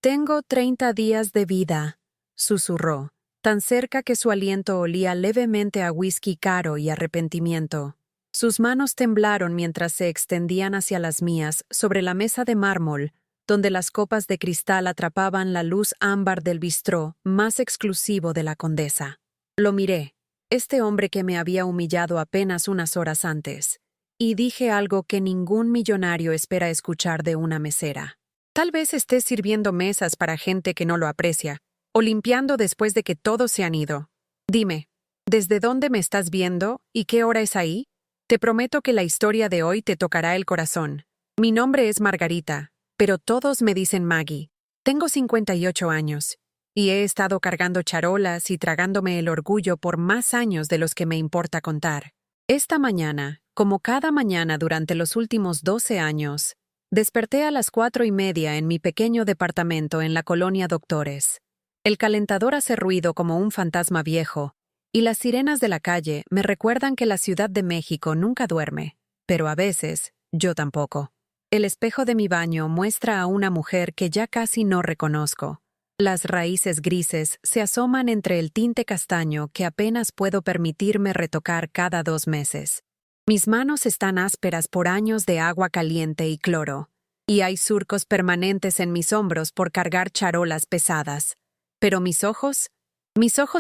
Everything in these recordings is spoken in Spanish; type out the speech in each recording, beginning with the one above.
Tengo 30 días de vida, susurró, tan cerca que su aliento olía levemente a whisky caro y arrepentimiento. Sus manos temblaron mientras se extendían hacia las mías sobre la mesa de mármol, donde las copas de cristal atrapaban la luz ámbar del bistró más exclusivo de la condesa. Lo miré, este hombre que me había humillado apenas unas horas antes, y dije algo que ningún millonario espera escuchar de una mesera. Tal vez estés sirviendo mesas para gente que no lo aprecia, o limpiando después de que todos se han ido. Dime, ¿desde dónde me estás viendo y qué hora es ahí? Te prometo que la historia de hoy te tocará el corazón. Mi nombre es Margarita, pero todos me dicen Maggie. Tengo 58 años, y he estado cargando charolas y tragándome el orgullo por más años de los que me importa contar. Esta mañana, como cada mañana durante los últimos 12 años, desperté a las 4:30 en mi pequeño departamento en la colonia Doctores. El calentador hace ruido como un fantasma viejo, y las sirenas de la calle me recuerdan que la Ciudad de México nunca duerme, pero a veces, yo tampoco. El espejo de mi baño muestra a una mujer que ya casi no reconozco. Las raíces grises se asoman entre el tinte castaño que apenas puedo permitirme retocar cada 2 meses. Mis manos están ásperas por años de agua caliente y cloro, y hay surcos permanentes en mis hombros por cargar charolas pesadas. Pero mis ojos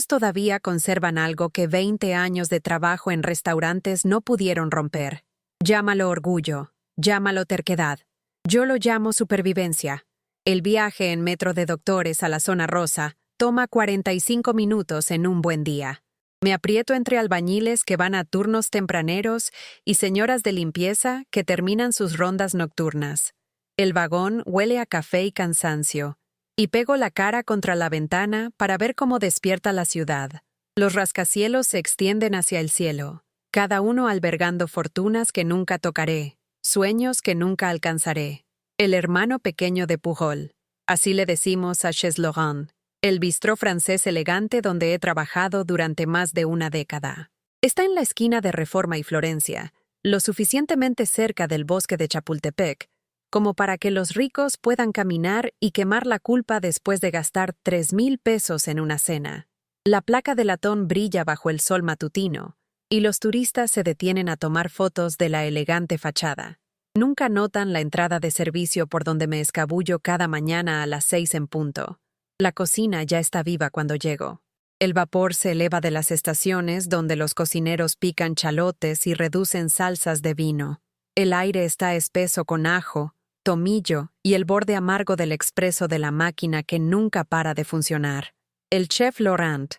todavía conservan algo que 20 años de trabajo en restaurantes no pudieron romper. Llámalo orgullo, llámalo terquedad. Yo lo llamo supervivencia. El viaje en metro de Doctores a la zona rosa toma 45 minutos en un buen día. Me aprieto entre albañiles que van a turnos tempraneros y señoras de limpieza que terminan sus rondas nocturnas. El vagón huele a café y cansancio, y pego la cara contra la ventana para ver cómo despierta la ciudad. Los rascacielos se extienden hacia el cielo, cada uno albergando fortunas que nunca tocaré, sueños que nunca alcanzaré. El hermano pequeño de Pujol. Así le decimos a Chez Laurent, el bistró francés elegante donde he trabajado durante más de una década. Está en la esquina de Reforma y Florencia, lo suficientemente cerca del bosque de Chapultepec, como para que los ricos puedan caminar y quemar la culpa después de gastar 3,000 pesos en una cena. La placa de latón brilla bajo el sol matutino, y los turistas se detienen a tomar fotos de la elegante fachada. Nunca notan la entrada de servicio por donde me escabullo cada mañana a las 6 en punto. La cocina ya está viva cuando llego. El vapor se eleva de las estaciones donde los cocineros pican chalotes y reducen salsas de vino. El aire está espeso con ajo, tomillo y el borde amargo del expreso de la máquina que nunca para de funcionar. El chef Laurent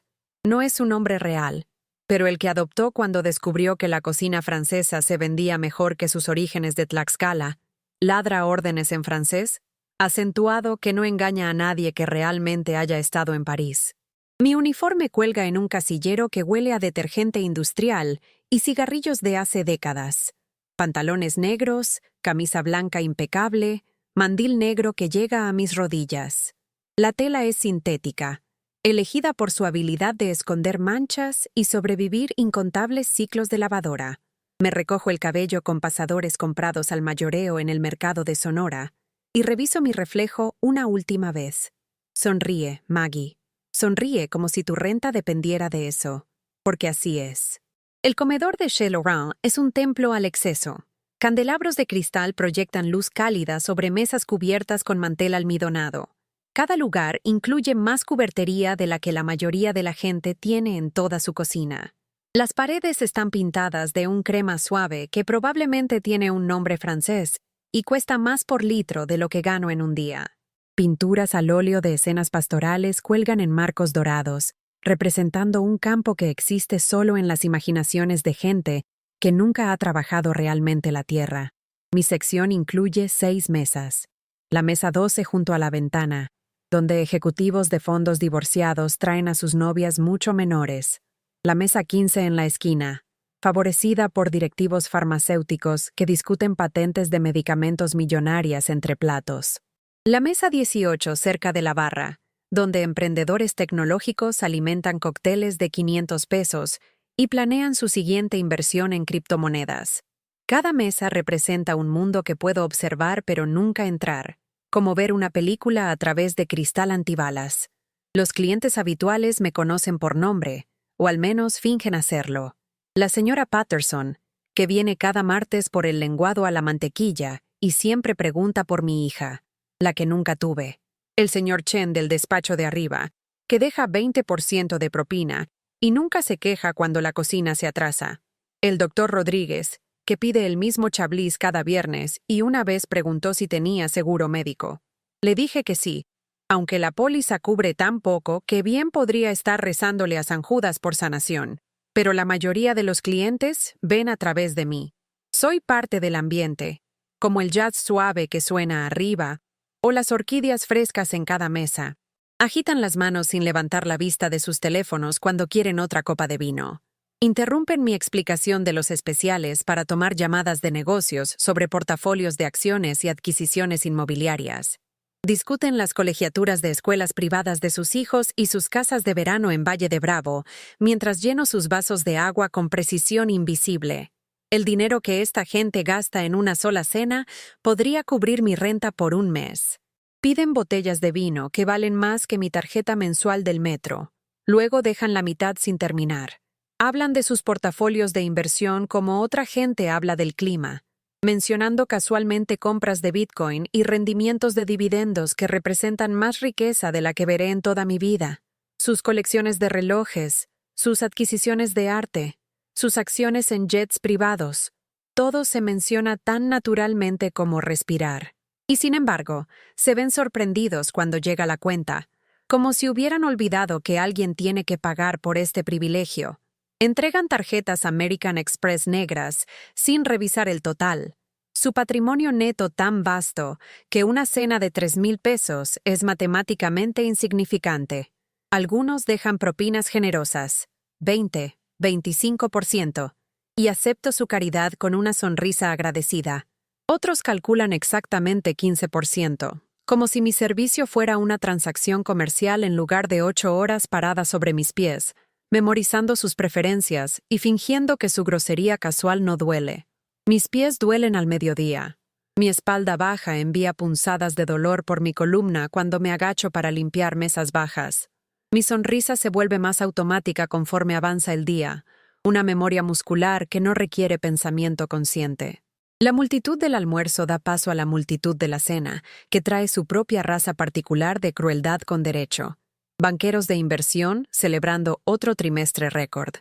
no es un hombre real, pero el que adoptó cuando descubrió que la cocina francesa se vendía mejor que sus orígenes de Tlaxcala, ladra órdenes en francés, acentuado que no engaña a nadie que realmente haya estado en París. Mi uniforme cuelga en un casillero que huele a detergente industrial y cigarrillos de hace décadas. Pantalones negros, camisa blanca impecable, mandil negro que llega a mis rodillas. La tela es sintética, elegida por su habilidad de esconder manchas y sobrevivir incontables ciclos de lavadora. Me recojo el cabello con pasadores comprados al mayoreo en el mercado de Sonora y reviso mi reflejo una última vez. Sonríe, Maggie. Sonríe como si tu renta dependiera de eso, porque así es. El comedor de Chez Laurent es un templo al exceso. Candelabros de cristal proyectan luz cálida sobre mesas cubiertas con mantel almidonado. Cada lugar incluye más cubertería de la que la mayoría de la gente tiene en toda su cocina. Las paredes están pintadas de un crema suave que probablemente tiene un nombre francés y cuesta más por litro de lo que gano en un día. Pinturas al óleo de escenas pastorales cuelgan en marcos dorados, representando un campo que existe solo en las imaginaciones de gente que nunca ha trabajado realmente la tierra. Mi sección incluye 6 mesas. La mesa 12 junto a la ventana, donde ejecutivos de fondos divorciados traen a sus novias mucho menores. La mesa 15 en la esquina, favorecida por directivos farmacéuticos que discuten patentes de medicamentos millonarias entre platos. La mesa 18 cerca de la barra, donde emprendedores tecnológicos alimentan cócteles de 500 pesos y planean su siguiente inversión en criptomonedas. Cada mesa representa un mundo que puedo observar pero nunca entrar. como ver una película a través de cristal antibalas. Los clientes habituales me conocen por nombre, o al menos fingen hacerlo. La señora Patterson, que viene cada martes por el lenguado a la mantequilla y siempre pregunta por mi hija, la que nunca tuve. El señor Chen del despacho de arriba, que deja 20% de propina y nunca se queja cuando la cocina se atrasa. El doctor Rodríguez, que pide el mismo chablis cada viernes y una vez preguntó si tenía seguro médico. Le dije que sí, aunque la póliza cubre tan poco que bien podría estar rezándole a San Judas por sanación. Pero la mayoría de los clientes ven a través de mí. Soy parte del ambiente, como el jazz suave que suena arriba, o las orquídeas frescas en cada mesa. Agitan las manos sin levantar la vista de sus teléfonos cuando quieren otra copa de vino. Interrumpen mi explicación de los especiales para tomar llamadas de negocios sobre portafolios de acciones y adquisiciones inmobiliarias. Discuten las colegiaturas de escuelas privadas de sus hijos y sus casas de verano en Valle de Bravo, mientras lleno sus vasos de agua con precisión invisible. El dinero que esta gente gasta en una sola cena podría cubrir mi renta por un mes. Piden botellas de vino que valen más que mi tarjeta mensual del metro. Luego dejan la mitad sin terminar. Hablan de sus portafolios de inversión como otra gente habla del clima, mencionando casualmente compras de Bitcoin y rendimientos de dividendos que representan más riqueza de la que veré en toda mi vida. Sus colecciones de relojes, sus adquisiciones de arte, sus acciones en jets privados, todo se menciona tan naturalmente como respirar. Y sin embargo, se ven sorprendidos cuando llega la cuenta, como si hubieran olvidado que alguien tiene que pagar por este privilegio. Entregan tarjetas American Express negras sin revisar el total. Su patrimonio neto tan vasto que una cena de 3,000 pesos es matemáticamente insignificante. Algunos dejan propinas generosas, 20, 25%, y acepto su caridad con una sonrisa agradecida. Otros calculan exactamente 15%, como si mi servicio fuera una transacción comercial en lugar de 8 horas parada sobre mis pies, memorizando sus preferencias y fingiendo que su grosería casual no duele. Mis pies duelen al mediodía. Mi espalda baja envía punzadas de dolor por mi columna cuando me agacho para limpiar mesas bajas. Mi sonrisa se vuelve más automática conforme avanza el día, una memoria muscular que no requiere pensamiento consciente. La multitud del almuerzo da paso a la multitud de la cena, que trae su propia raza particular de crueldad con derecho. Banqueros de inversión celebrando otro trimestre récord.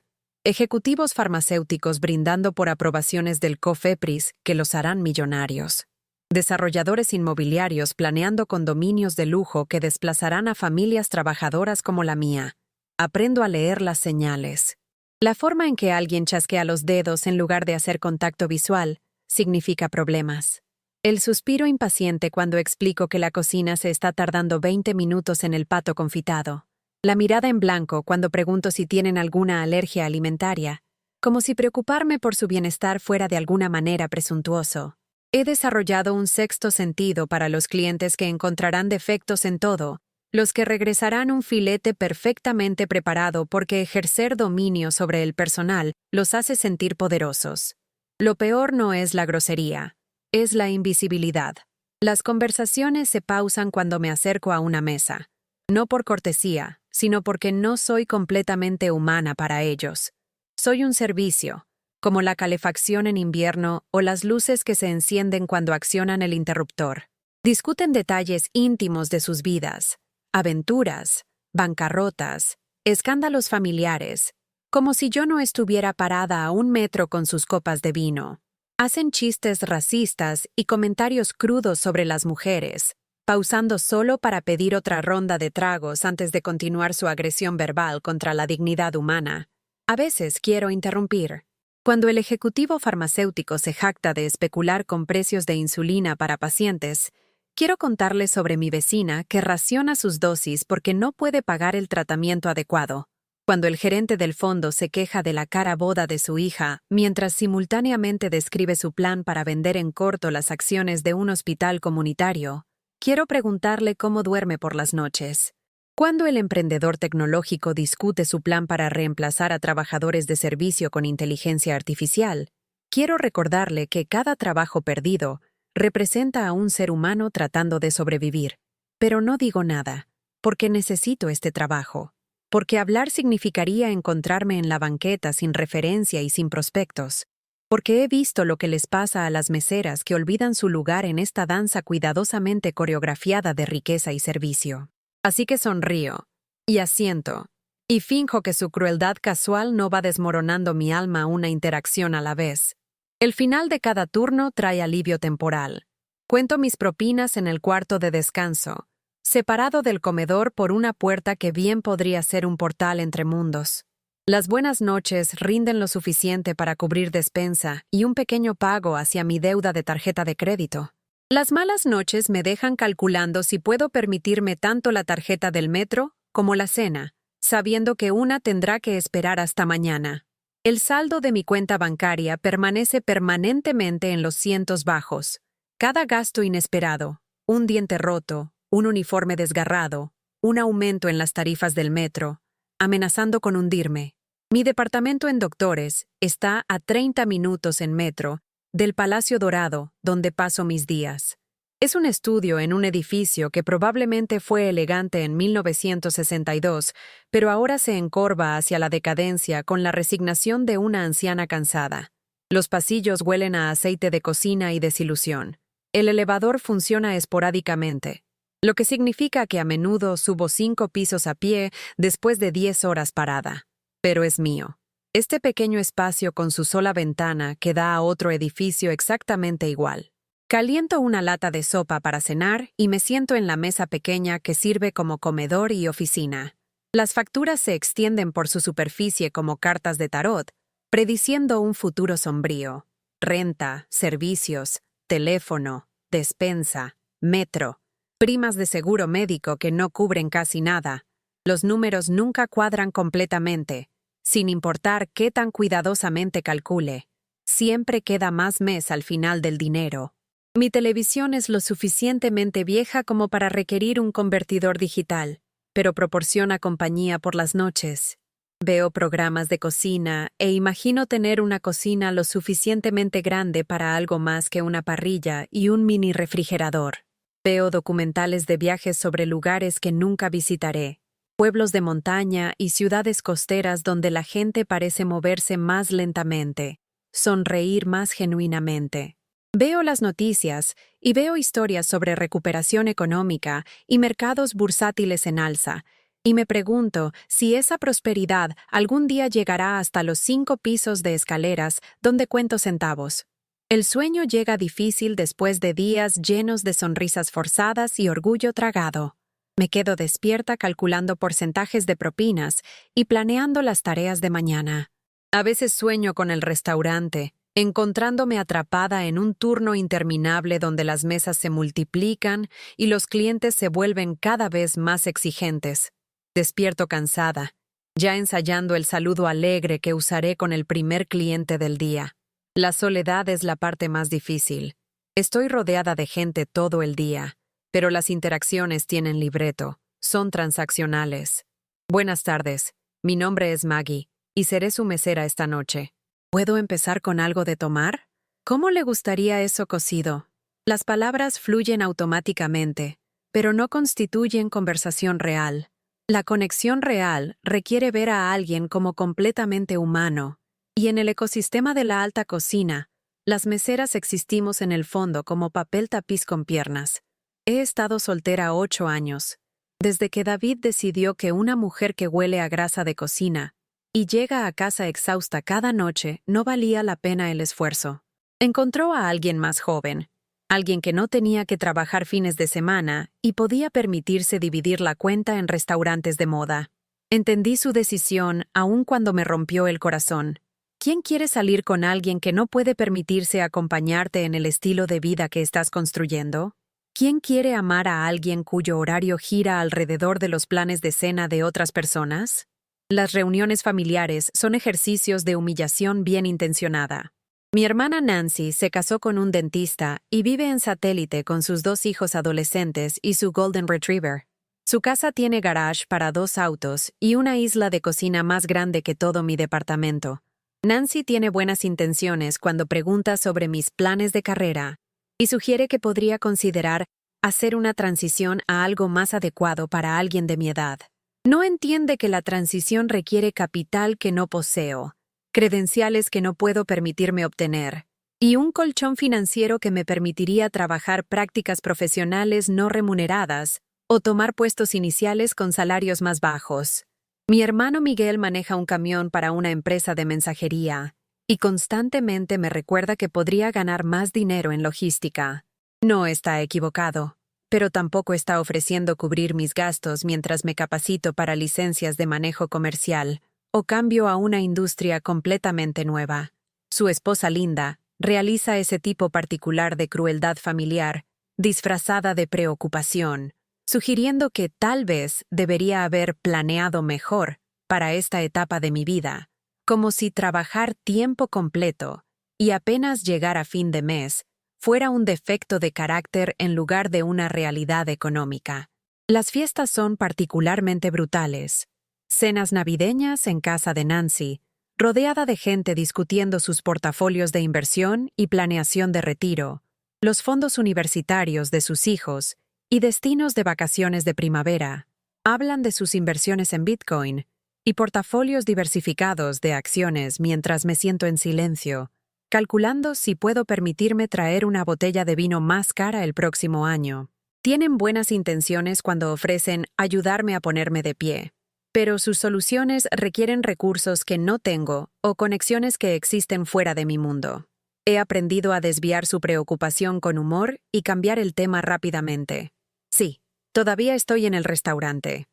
Ejecutivos farmacéuticos brindando por aprobaciones del COFEPRIS que los harán millonarios. Desarrolladores inmobiliarios planeando condominios de lujo que desplazarán a familias trabajadoras como la mía. Aprendo a leer las señales. La forma en que alguien chasquea los dedos en lugar de hacer contacto visual significa problemas. El suspiro impaciente cuando explico que la cocina se está tardando 20 minutos en el pato confitado. La mirada en blanco cuando pregunto si tienen alguna alergia alimentaria, como si preocuparme por su bienestar fuera de alguna manera presuntuoso. He desarrollado un sexto sentido para los clientes que encontrarán defectos en todo, los que regresarán un filete perfectamente preparado porque ejercer dominio sobre el personal los hace sentir poderosos. Lo peor no es la grosería. Es la invisibilidad. Las conversaciones se pausan cuando me acerco a una mesa. No por cortesía, sino porque no soy completamente humana para ellos. Soy un servicio, como la calefacción en invierno o las luces que se encienden cuando accionan el interruptor. Discuten detalles íntimos de sus vidas, aventuras, bancarrotas, escándalos familiares, como si yo no estuviera parada a 1 metro con sus copas de vino. Hacen chistes racistas y comentarios crudos sobre las mujeres, pausando solo para pedir otra ronda de tragos antes de continuar su agresión verbal contra la dignidad humana. A veces quiero interrumpir. Cuando el ejecutivo farmacéutico se jacta de especular con precios de insulina para pacientes, quiero contarles sobre mi vecina que raciona sus dosis porque no puede pagar el tratamiento adecuado. Cuando el gerente del fondo se queja de la cara boda de su hija, mientras simultáneamente describe su plan para vender en corto las acciones de un hospital comunitario, quiero preguntarle cómo duerme por las noches. Cuando el emprendedor tecnológico discute su plan para reemplazar a trabajadores de servicio con inteligencia artificial, quiero recordarle que cada trabajo perdido representa a un ser humano tratando de sobrevivir. Pero no digo nada, porque necesito este trabajo. Porque hablar significaría encontrarme en la banqueta sin referencia y sin prospectos. Porque he visto lo que les pasa a las meseras que olvidan su lugar en esta danza cuidadosamente coreografiada de riqueza y servicio. Así que sonrío, y asiento, y finjo que su crueldad casual no va desmoronando mi alma una interacción a la vez. El final de cada turno trae alivio temporal. Cuento mis propinas en el cuarto de descanso, separado del comedor por una puerta que bien podría ser un portal entre mundos. Las buenas noches rinden lo suficiente para cubrir despensa y un pequeño pago hacia mi deuda de tarjeta de crédito. Las malas noches me dejan calculando si puedo permitirme tanto la tarjeta del metro como la cena, sabiendo que una tendrá que esperar hasta mañana. El saldo de mi cuenta bancaria permanece permanentemente en los cientos bajos. Cada gasto inesperado, un diente roto, un uniforme desgarrado, un aumento en las tarifas del metro, amenazando con hundirme. Mi departamento en Doctores está a 30 minutos en metro del Palacio Dorado, donde paso mis días. Es un estudio en un edificio que probablemente fue elegante en 1962, pero ahora se encorva hacia la decadencia con la resignación de una anciana cansada. Los pasillos huelen a aceite de cocina y desilusión. El elevador funciona esporádicamente, lo que significa que a menudo subo 5 pisos a pie después de 10 horas parada. Pero es mío. Este pequeño espacio con su sola ventana que da a otro edificio exactamente igual. Caliento una lata de sopa para cenar y me siento en la mesa pequeña que sirve como comedor y oficina. Las facturas se extienden por su superficie como cartas de tarot, prediciendo un futuro sombrío. Renta, servicios, teléfono, despensa, metro, primas de seguro médico que no cubren casi nada. Los números nunca cuadran completamente, sin importar qué tan cuidadosamente calcule. Siempre queda más mes al final del dinero. Mi televisión es lo suficientemente vieja como para requerir un convertidor digital, pero proporciona compañía por las noches. Veo programas de cocina e imagino tener una cocina lo suficientemente grande para algo más que una parrilla y un mini refrigerador. Veo documentales de viajes sobre lugares que nunca visitaré, pueblos de montaña y ciudades costeras donde la gente parece moverse más lentamente, sonreír más genuinamente. Veo las noticias y veo historias sobre recuperación económica y mercados bursátiles en alza, y me pregunto si esa prosperidad algún día llegará hasta los 5 pisos de escaleras donde cuento centavos. El sueño llega difícil después de días llenos de sonrisas forzadas y orgullo tragado. Me quedo despierta calculando porcentajes de propinas y planeando las tareas de mañana. A veces sueño con el restaurante, encontrándome atrapada en un turno interminable donde las mesas se multiplican y los clientes se vuelven cada vez más exigentes. Despierto cansada, ya ensayando el saludo alegre que usaré con el primer cliente del día. La soledad es la parte más difícil. Estoy rodeada de gente todo el día, pero las interacciones tienen libreto, son transaccionales. Buenas tardes, mi nombre es Maggie, y seré su mesera esta noche. ¿Puedo empezar con algo de tomar? ¿Cómo le gustaría eso cocido? Las palabras fluyen automáticamente, pero no constituyen conversación real. La conexión real requiere ver a alguien como completamente humano, y en el ecosistema de la alta cocina, las meseras existimos en el fondo como papel tapiz con piernas. He estado soltera 8 años, desde que David decidió que una mujer que huele a grasa de cocina y llega a casa exhausta cada noche no valía la pena el esfuerzo. Encontró a alguien más joven, alguien que no tenía que trabajar fines de semana y podía permitirse dividir la cuenta en restaurantes de moda. Entendí su decisión aun cuando me rompió el corazón. ¿Quién quiere salir con alguien que no puede permitirse acompañarte en el estilo de vida que estás construyendo? ¿Quién quiere amar a alguien cuyo horario gira alrededor de los planes de cena de otras personas? Las reuniones familiares son ejercicios de humillación bien intencionada. Mi hermana Nancy se casó con un dentista y vive en satélite con sus 2 hijos adolescentes y su Golden Retriever. Su casa tiene garage para 2 autos y una isla de cocina más grande que todo mi departamento. Nancy tiene buenas intenciones cuando pregunta sobre mis planes de carrera. y sugiere que podría considerar hacer una transición a algo más adecuado para alguien de mi edad. No entiende que la transición requiere capital que no poseo, credenciales que no puedo permitirme obtener, y un colchón financiero que me permitiría trabajar prácticas profesionales no remuneradas o tomar puestos iniciales con salarios más bajos. Mi hermano Miguel maneja un camión para una empresa de mensajería y constantemente me recuerda que podría ganar más dinero en logística. No está equivocado, pero tampoco está ofreciendo cubrir mis gastos mientras me capacito para licencias de manejo comercial o cambio a una industria completamente nueva. Su esposa Linda realiza ese tipo particular de crueldad familiar, disfrazada de preocupación, sugiriendo que tal vez debería haber planeado mejor para esta etapa de mi vida, como si trabajar tiempo completo y apenas llegar a fin de mes fuera un defecto de carácter en lugar de una realidad económica. Las fiestas son particularmente brutales. Cenas navideñas en casa de Nancy, rodeada de gente discutiendo sus portafolios de inversión y planeación de retiro, los fondos universitarios de sus hijos y destinos de vacaciones de primavera. Hablan de sus inversiones en Bitcoin y portafolios diversificados de acciones mientras me siento en silencio, calculando si puedo permitirme traer una botella de vino más cara el próximo año. Tienen buenas intenciones cuando ofrecen ayudarme a ponerme de pie, pero sus soluciones requieren recursos que no tengo o conexiones que existen fuera de mi mundo. He aprendido a desviar su preocupación con humor y cambiar el tema rápidamente. Sí, todavía estoy en el restaurante.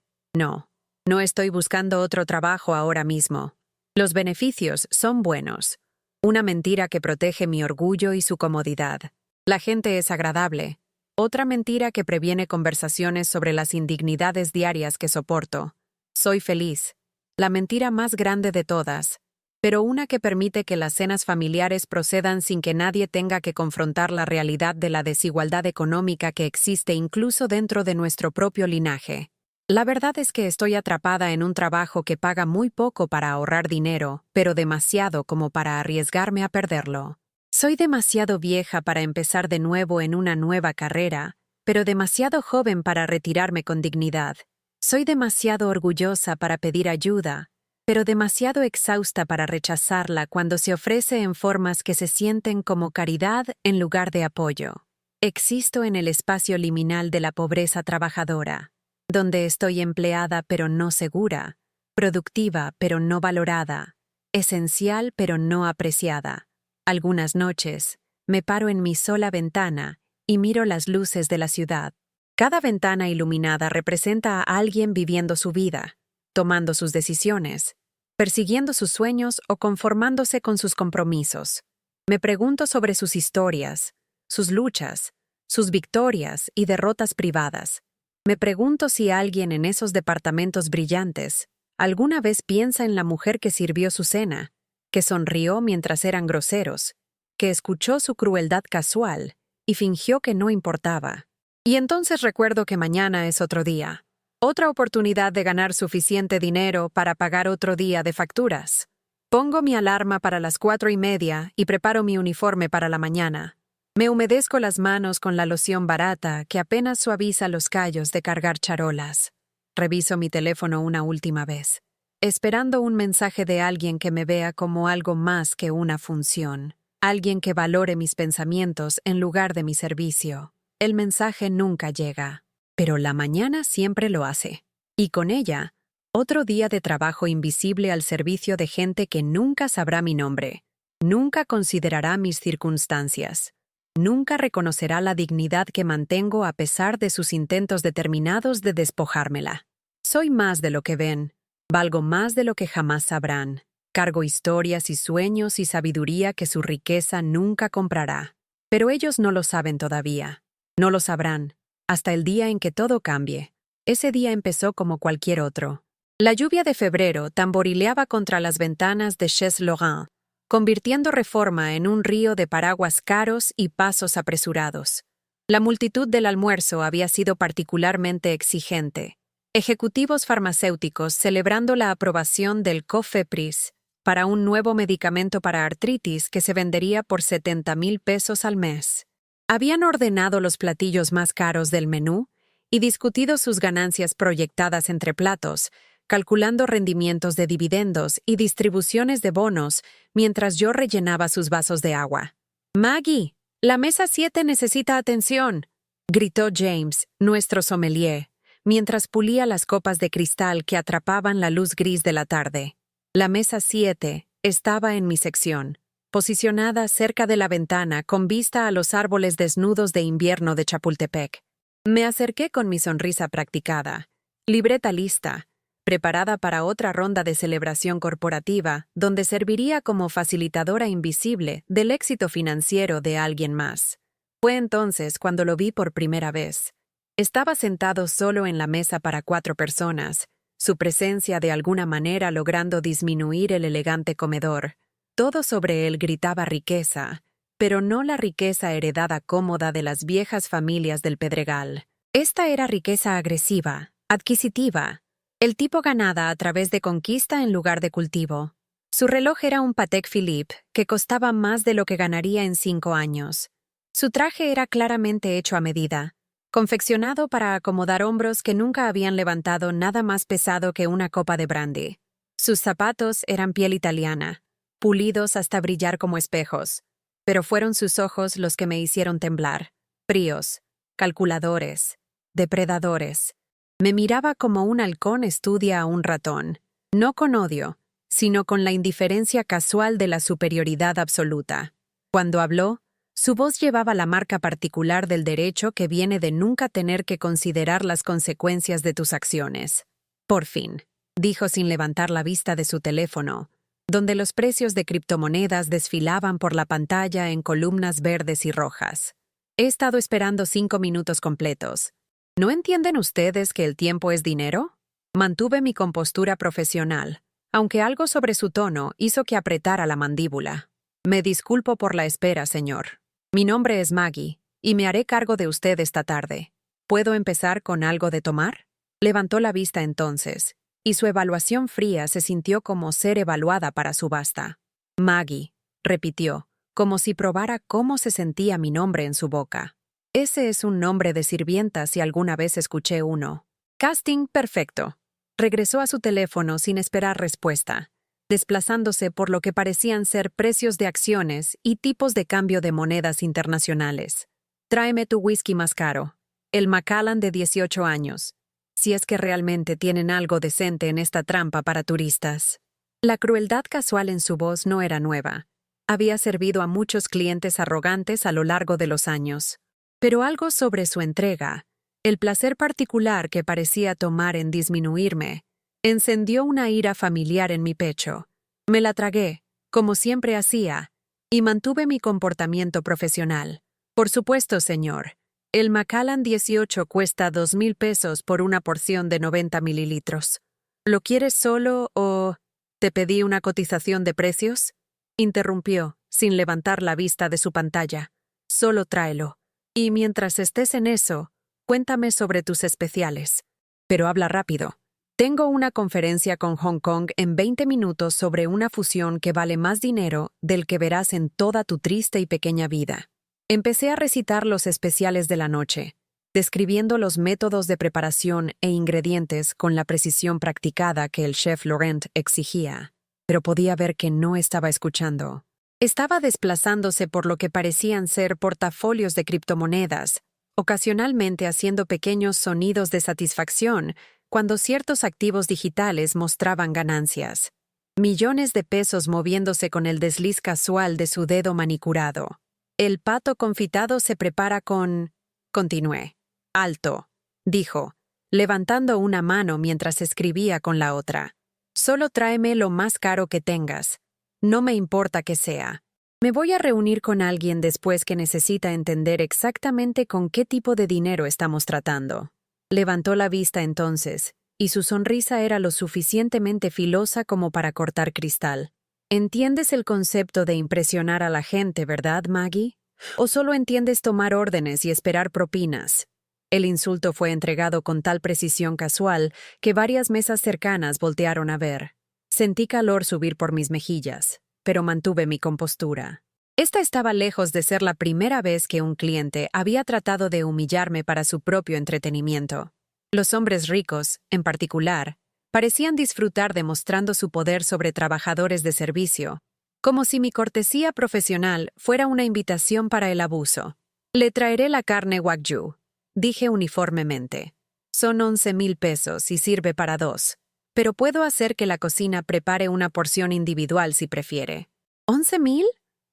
No estoy buscando otro trabajo ahora mismo. Los beneficios son buenos. Una mentira que protege mi orgullo y su comodidad. La gente es agradable. Otra mentira que previene conversaciones sobre las indignidades diarias que soporto. Soy feliz. La mentira más grande de todas, pero una que permite que las cenas familiares procedan sin que nadie tenga que confrontar la realidad de la desigualdad económica que existe incluso dentro de nuestro propio linaje. La verdad es que estoy atrapada en un trabajo que paga muy poco para ahorrar dinero, pero demasiado como para arriesgarme a perderlo. Soy demasiado vieja para empezar de nuevo en una nueva carrera, pero demasiado joven para retirarme con dignidad. Soy demasiado orgullosa para pedir ayuda, pero demasiado exhausta para rechazarla cuando se ofrece en formas que se sienten como caridad en lugar de apoyo. Existo en el espacio liminal de la pobreza trabajadora, donde estoy empleada pero no segura, productiva pero no valorada, esencial pero no apreciada. Algunas noches, me paro en mi sola ventana y miro las luces de la ciudad. Cada ventana iluminada representa a alguien viviendo su vida, tomando sus decisiones, persiguiendo sus sueños o conformándose con sus compromisos. Me pregunto sobre sus historias, sus luchas, sus victorias y derrotas privadas. Me pregunto si alguien en esos departamentos brillantes alguna vez piensa en la mujer que sirvió su cena, que sonrió mientras eran groseros, que escuchó su crueldad casual y fingió que no importaba. Y entonces recuerdo que mañana es otro día, otra oportunidad de ganar suficiente dinero para pagar otro día de facturas. Pongo mi alarma para las 4:30 y preparo mi uniforme para la mañana. Me humedezco las manos con la loción barata que apenas suaviza los callos de cargar charolas. Reviso mi teléfono una última vez, esperando un mensaje de alguien que me vea como algo más que una función, alguien que valore mis pensamientos en lugar de mi servicio. El mensaje nunca llega, pero la mañana siempre lo hace. Y con ella, otro día de trabajo invisible al servicio de gente que nunca sabrá mi nombre, nunca considerará mis circunstancias. Nunca reconocerá la dignidad que mantengo a pesar de sus intentos determinados de despojármela. Soy más de lo que ven, valgo más de lo que jamás sabrán. Cargo historias y sueños y sabiduría que su riqueza nunca comprará. Pero ellos no lo saben todavía. No lo sabrán, hasta el día en que todo cambie. Ese día empezó como cualquier otro. La lluvia de febrero tamborileaba contra las ventanas de Chez Laurent, convirtiendo Reforma en un río de paraguas caros y pasos apresurados. La multitud del almuerzo había sido particularmente exigente. Ejecutivos farmacéuticos celebrando la aprobación del Cofepris para un nuevo medicamento para artritis que se vendería por 70,000 pesos al mes. Habían ordenado los platillos más caros del menú y discutido sus ganancias proyectadas entre platos, calculando rendimientos de dividendos y distribuciones de bonos mientras yo rellenaba sus vasos de agua. «Maggie, la mesa 7 necesita atención», gritó James, nuestro sommelier, mientras pulía las copas de cristal que atrapaban la luz gris de la tarde. La mesa 7 estaba en mi sección, posicionada cerca de la ventana con vista a los árboles desnudos de invierno de Chapultepec. Me acerqué con mi sonrisa practicada, libreta lista, preparada para otra ronda de celebración corporativa donde serviría como facilitadora invisible del éxito financiero de alguien más. Fue entonces cuando lo vi por primera vez. Estaba sentado solo en la mesa para 4 personas, su presencia de alguna manera logrando disminuir el elegante comedor. Todo sobre él gritaba riqueza, pero no la riqueza heredada cómoda de las viejas familias del Pedregal. Esta era riqueza agresiva, adquisitiva, el tipo ganada a través de conquista en lugar de cultivo. Su reloj era un Patek Philippe que costaba más de lo que ganaría en 5 años. Su traje era claramente hecho a medida, confeccionado para acomodar hombros que nunca habían levantado nada más pesado que una copa de brandy. Sus zapatos eran piel italiana, pulidos hasta brillar como espejos, pero fueron sus ojos los que me hicieron temblar, fríos, calculadores, depredadores. Me miraba como un halcón estudia a un ratón, no con odio, sino con la indiferencia casual de la superioridad absoluta. Cuando habló, su voz llevaba la marca particular del derecho que viene de nunca tener que considerar las consecuencias de tus acciones. Por fin, dijo sin levantar la vista de su teléfono, donde los precios de criptomonedas desfilaban por la pantalla en columnas verdes y rojas. He estado esperando 5 minutos completos. ¿No entienden ustedes que el tiempo es dinero? Mantuve mi compostura profesional, aunque algo sobre su tono hizo que apretara la mandíbula. Me disculpo por la espera, señor. Mi nombre es Maggie, y me haré cargo de usted esta tarde. ¿Puedo empezar con algo de tomar? Levantó la vista entonces, y su evaluación fría se sintió como ser evaluada para subasta. Maggie, repitió, como si probara cómo se sentía mi nombre en su boca. Ese es un nombre de sirvienta si alguna vez escuché uno. Casting perfecto. Regresó a su teléfono sin esperar respuesta, desplazándose por lo que parecían ser precios de acciones y tipos de cambio de monedas internacionales. Tráeme tu whisky más caro, el Macallan de 18 años, si es que realmente tienen algo decente en esta trampa para turistas. La crueldad casual en su voz no era nueva. Había servido a muchos clientes arrogantes a lo largo de los años. Pero algo sobre su entrega, el placer particular que parecía tomar en disminuirme, encendió una ira familiar en mi pecho. Me la tragué, como siempre hacía, y mantuve mi comportamiento profesional. Por supuesto, señor. El Macallan 18 cuesta 2,000 pesos por una porción de 90 mililitros. ¿Lo quieres solo o te pedí una cotización de precios? Interrumpió, sin levantar la vista de su pantalla. Solo tráelo. Y mientras estés en eso, cuéntame sobre tus especiales. Pero habla rápido. Tengo una conferencia con Hong Kong en 20 minutos sobre una fusión que vale más dinero del que verás en toda tu triste y pequeña vida. Empecé a recitar los especiales de la noche, describiendo los métodos de preparación e ingredientes con la precisión practicada que el chef Laurent exigía, pero podía ver que no estaba escuchando. Estaba desplazándose por lo que parecían ser portafolios de criptomonedas, ocasionalmente haciendo pequeños sonidos de satisfacción cuando ciertos activos digitales mostraban ganancias. Millones de pesos moviéndose con el desliz casual de su dedo manicurado. El pato confitado se prepara con... Continué. Alto, dijo, levantando una mano mientras escribía con la otra. Solo tráeme lo más caro que tengas. No me importa que sea. Me voy a reunir con alguien después que necesita entender exactamente con qué tipo de dinero estamos tratando. Levantó la vista entonces, y su sonrisa era lo suficientemente filosa como para cortar cristal. ¿Entiendes el concepto de impresionar a la gente, verdad, Maggie? ¿O solo entiendes tomar órdenes y esperar propinas? El insulto fue entregado con tal precisión casual que varias mesas cercanas voltearon a ver. Sentí calor subir por mis mejillas, pero mantuve mi compostura. Esta estaba lejos de ser la primera vez que un cliente había tratado de humillarme para su propio entretenimiento. Los hombres ricos, en particular, parecían disfrutar demostrando su poder sobre trabajadores de servicio, como si mi cortesía profesional fuera una invitación para el abuso. Le traeré la carne wagyu, dije uniformemente. Son 11,000 pesos y sirve para 2, pero puedo hacer que la cocina prepare una porción individual si prefiere. ¿11,000?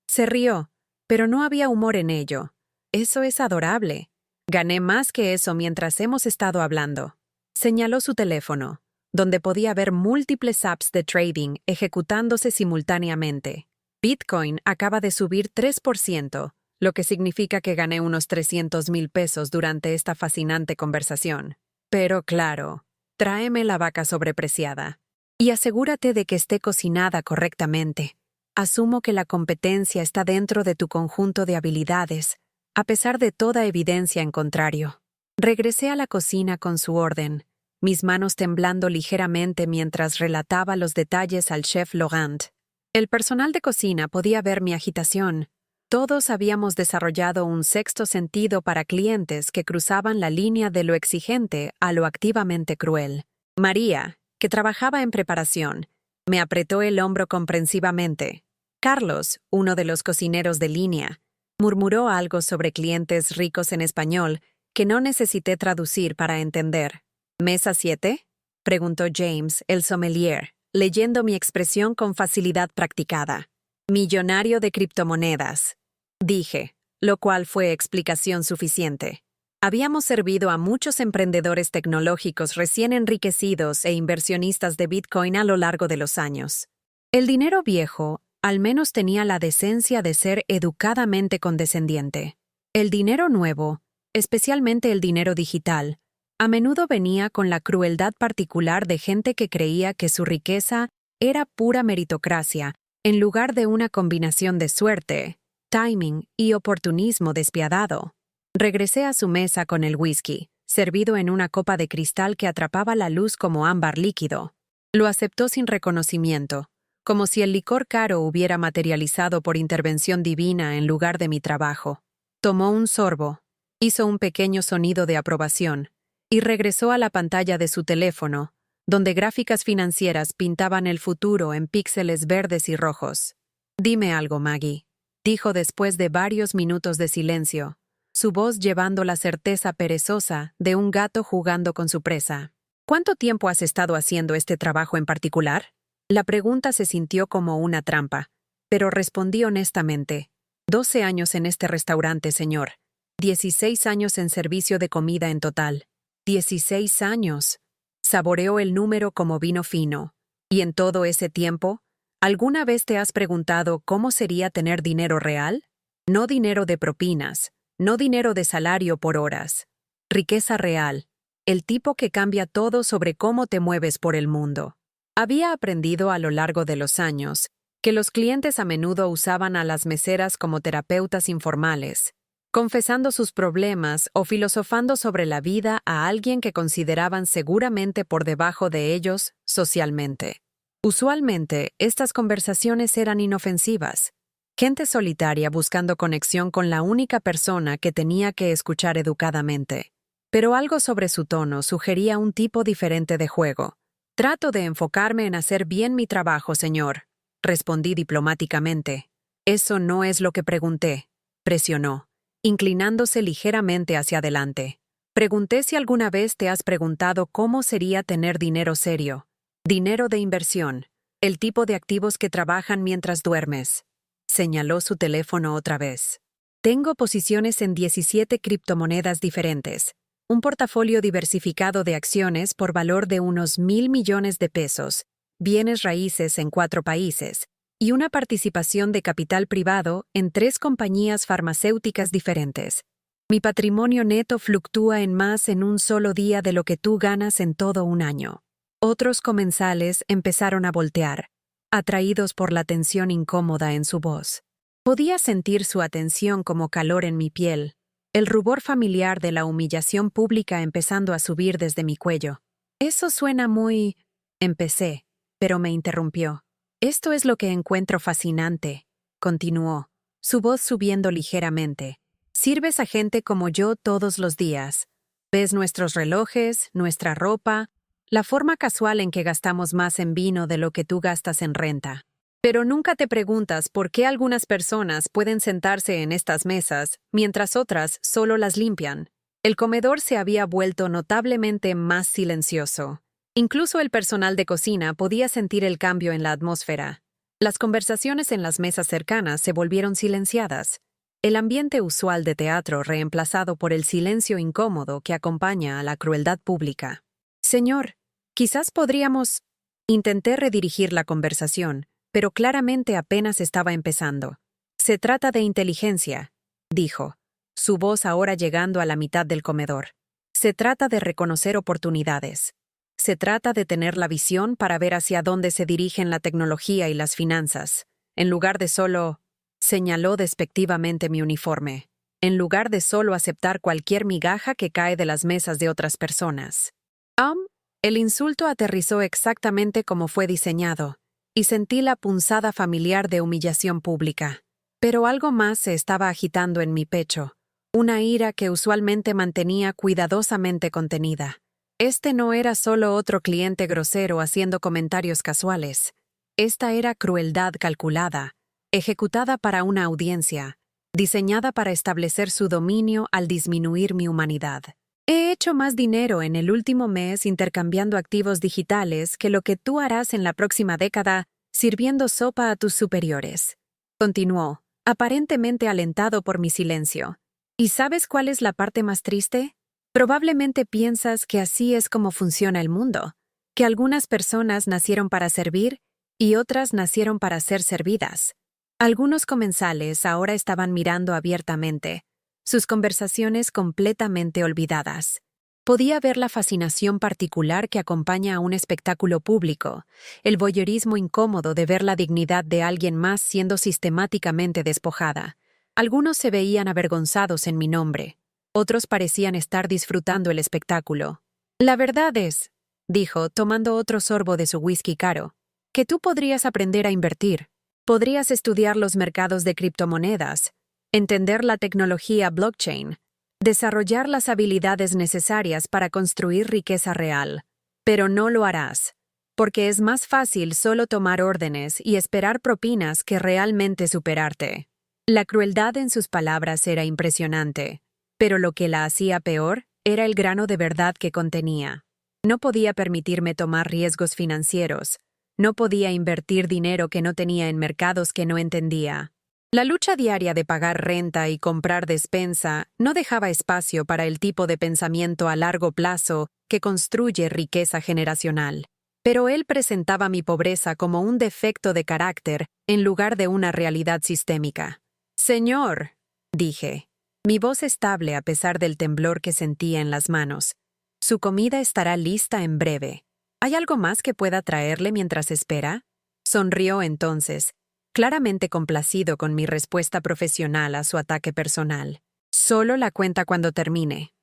Se rió, pero no había humor en ello. Eso es adorable. Gané más que eso mientras hemos estado hablando. Señaló su teléfono, donde podía ver múltiples apps de trading ejecutándose simultáneamente. Bitcoin acaba de subir 3%, lo que significa que gané unos 300,000 pesos durante esta fascinante conversación. Pero claro, tráeme la vaca sobrepreciada. Y asegúrate de que esté cocinada correctamente. Asumo que la competencia está dentro de tu conjunto de habilidades, a pesar de toda evidencia en contrario. Regresé a la cocina con su orden, mis manos temblando ligeramente mientras relataba los detalles al chef Laurent. El personal de cocina podía ver mi agitación. Todos habíamos desarrollado un sexto sentido para clientes que cruzaban la línea de lo exigente a lo activamente cruel. María, que trabajaba en preparación, me apretó el hombro comprensivamente. Carlos, uno de los cocineros de línea, murmuró algo sobre clientes ricos en español que no necesité traducir para entender. ¿Mesa 7? Preguntó James, el sommelier, leyendo mi expresión con facilidad practicada. Millonario de criptomonedas, dije, lo cual fue explicación suficiente. Habíamos servido a muchos emprendedores tecnológicos recién enriquecidos e inversionistas de Bitcoin a lo largo de los años. El dinero viejo al menos tenía la decencia de ser educadamente condescendiente. El dinero nuevo, especialmente el dinero digital, a menudo venía con la crueldad particular de gente que creía que su riqueza era pura meritocracia, en lugar de una combinación de suerte, timing y oportunismo despiadado. Regresé a su mesa con el whisky, servido en una copa de cristal que atrapaba la luz como ámbar líquido. Lo aceptó sin reconocimiento, como si el licor caro hubiera materializado por intervención divina en lugar de mi trabajo. Tomó un sorbo, hizo un pequeño sonido de aprobación, y regresó a la pantalla de su teléfono, donde gráficas financieras pintaban el futuro en píxeles verdes y rojos. «Dime algo, Maggie», dijo después de varios minutos de silencio, su voz llevando la certeza perezosa de un gato jugando con su presa. «¿Cuánto tiempo has estado haciendo este trabajo en particular?» La pregunta se sintió como una trampa, pero respondí honestamente. 12 años en este restaurante, señor. 16 años en servicio de comida en total. 16 años. Saboreó el número como vino fino. ¿Y en todo ese tiempo, alguna vez te has preguntado cómo sería tener dinero real? No dinero de propinas, no dinero de salario por horas. Riqueza real, el tipo que cambia todo sobre cómo te mueves por el mundo. Había aprendido a lo largo de los años que los clientes a menudo usaban a las meseras como terapeutas informales, confesando sus problemas o filosofando sobre la vida a alguien que consideraban seguramente por debajo de ellos socialmente. Usualmente, estas conversaciones eran inofensivas. Gente solitaria buscando conexión con la única persona que tenía que escuchar educadamente. Pero algo sobre su tono sugería un tipo diferente de juego. «Trato de enfocarme en hacer bien mi trabajo, señor», respondí diplomáticamente. «Eso no es lo que pregunté», presionó, inclinándose ligeramente hacia adelante. «Pregunté si alguna vez te has preguntado cómo sería tener dinero serio. Dinero de inversión, el tipo de activos que trabajan mientras duermes». Señaló su teléfono otra vez. «Tengo posiciones en 17 criptomonedas diferentes. Un portafolio diversificado de acciones por valor de unos 1,000 millones de pesos, bienes raíces en 4 países, y una participación de capital privado en 3 compañías farmacéuticas diferentes. Mi patrimonio neto fluctúa en más en un solo día de lo que tú ganas en todo un año». Otros comensales empezaron a voltear, atraídos por la tensión incómoda en su voz. Podía sentir su atención como calor en mi piel, el rubor familiar de la humillación pública empezando a subir desde mi cuello. «Eso suena muy...» Empecé, pero me interrumpió. «Esto es lo que encuentro fascinante», continuó, su voz subiendo ligeramente. Sirves a gente como yo todos los días. Ves nuestros relojes, nuestra ropa, la forma casual en que gastamos más en vino de lo que tú gastas en renta. Pero nunca te preguntas por qué algunas personas pueden sentarse en estas mesas, mientras otras solo las limpian. El comedor se había vuelto notablemente más silencioso. Incluso el personal de cocina podía sentir el cambio en la atmósfera. Las conversaciones en las mesas cercanas se volvieron silenciadas. El ambiente usual de teatro reemplazado por el silencio incómodo que acompaña a la crueldad pública. Señor, quizás podríamos... Intenté redirigir la conversación, pero claramente apenas estaba empezando. Se trata de inteligencia, dijo, su voz ahora llegando a la mitad del comedor. Se trata de reconocer oportunidades. Se trata de tener la visión para ver hacia dónde se dirigen la tecnología y las finanzas, en lugar de solo... Señaló despectivamente mi uniforme, en lugar de solo aceptar cualquier migaja que cae de las mesas de otras personas. El insulto aterrizó exactamente como fue diseñado, y sentí la punzada familiar de humillación pública. Pero algo más se estaba agitando en mi pecho, una ira que usualmente mantenía cuidadosamente contenida. Este no era solo otro cliente grosero haciendo comentarios casuales. Esta era crueldad calculada, ejecutada para una audiencia, diseñada para establecer su dominio al disminuir mi humanidad. He hecho más dinero en el último mes intercambiando activos digitales que lo que tú harás en la próxima década sirviendo sopa a tus superiores. Continuó, aparentemente alentado por mi silencio. ¿Y sabes cuál es la parte más triste? Probablemente piensas que así es como funciona el mundo, que algunas personas nacieron para servir y otras nacieron para ser servidas. Algunos comensales ahora estaban mirando abiertamente, sus conversaciones completamente olvidadas. Podía ver la fascinación particular que acompaña a un espectáculo público, el voyeurismo incómodo de ver la dignidad de alguien más siendo sistemáticamente despojada. Algunos se veían avergonzados en mi nombre, otros parecían estar disfrutando el espectáculo. La verdad es, dijo, tomando otro sorbo de su whisky caro, que tú podrías aprender a invertir. Podrías estudiar los mercados de criptomonedas, entender la tecnología blockchain, desarrollar las habilidades necesarias para construir riqueza real. Pero no lo harás, porque es más fácil solo tomar órdenes y esperar propinas que realmente superarte. La crueldad en sus palabras era impresionante, pero lo que la hacía peor era el grano de verdad que contenía. No podía permitirme tomar riesgos financieros. No podía invertir dinero que no tenía en mercados que no entendía. La lucha diaria de pagar renta y comprar despensa no dejaba espacio para el tipo de pensamiento a largo plazo que construye riqueza generacional. Pero él presentaba mi pobreza como un defecto de carácter en lugar de una realidad sistémica. «Señor», dije, mi voz estable a pesar del temblor que sentía en las manos, «su comida estará lista en breve. ¿Hay algo más que pueda traerle mientras espera?» Sonrió entonces, claramente complacido con mi respuesta profesional a su ataque personal. «Solo la cuenta cuando termine».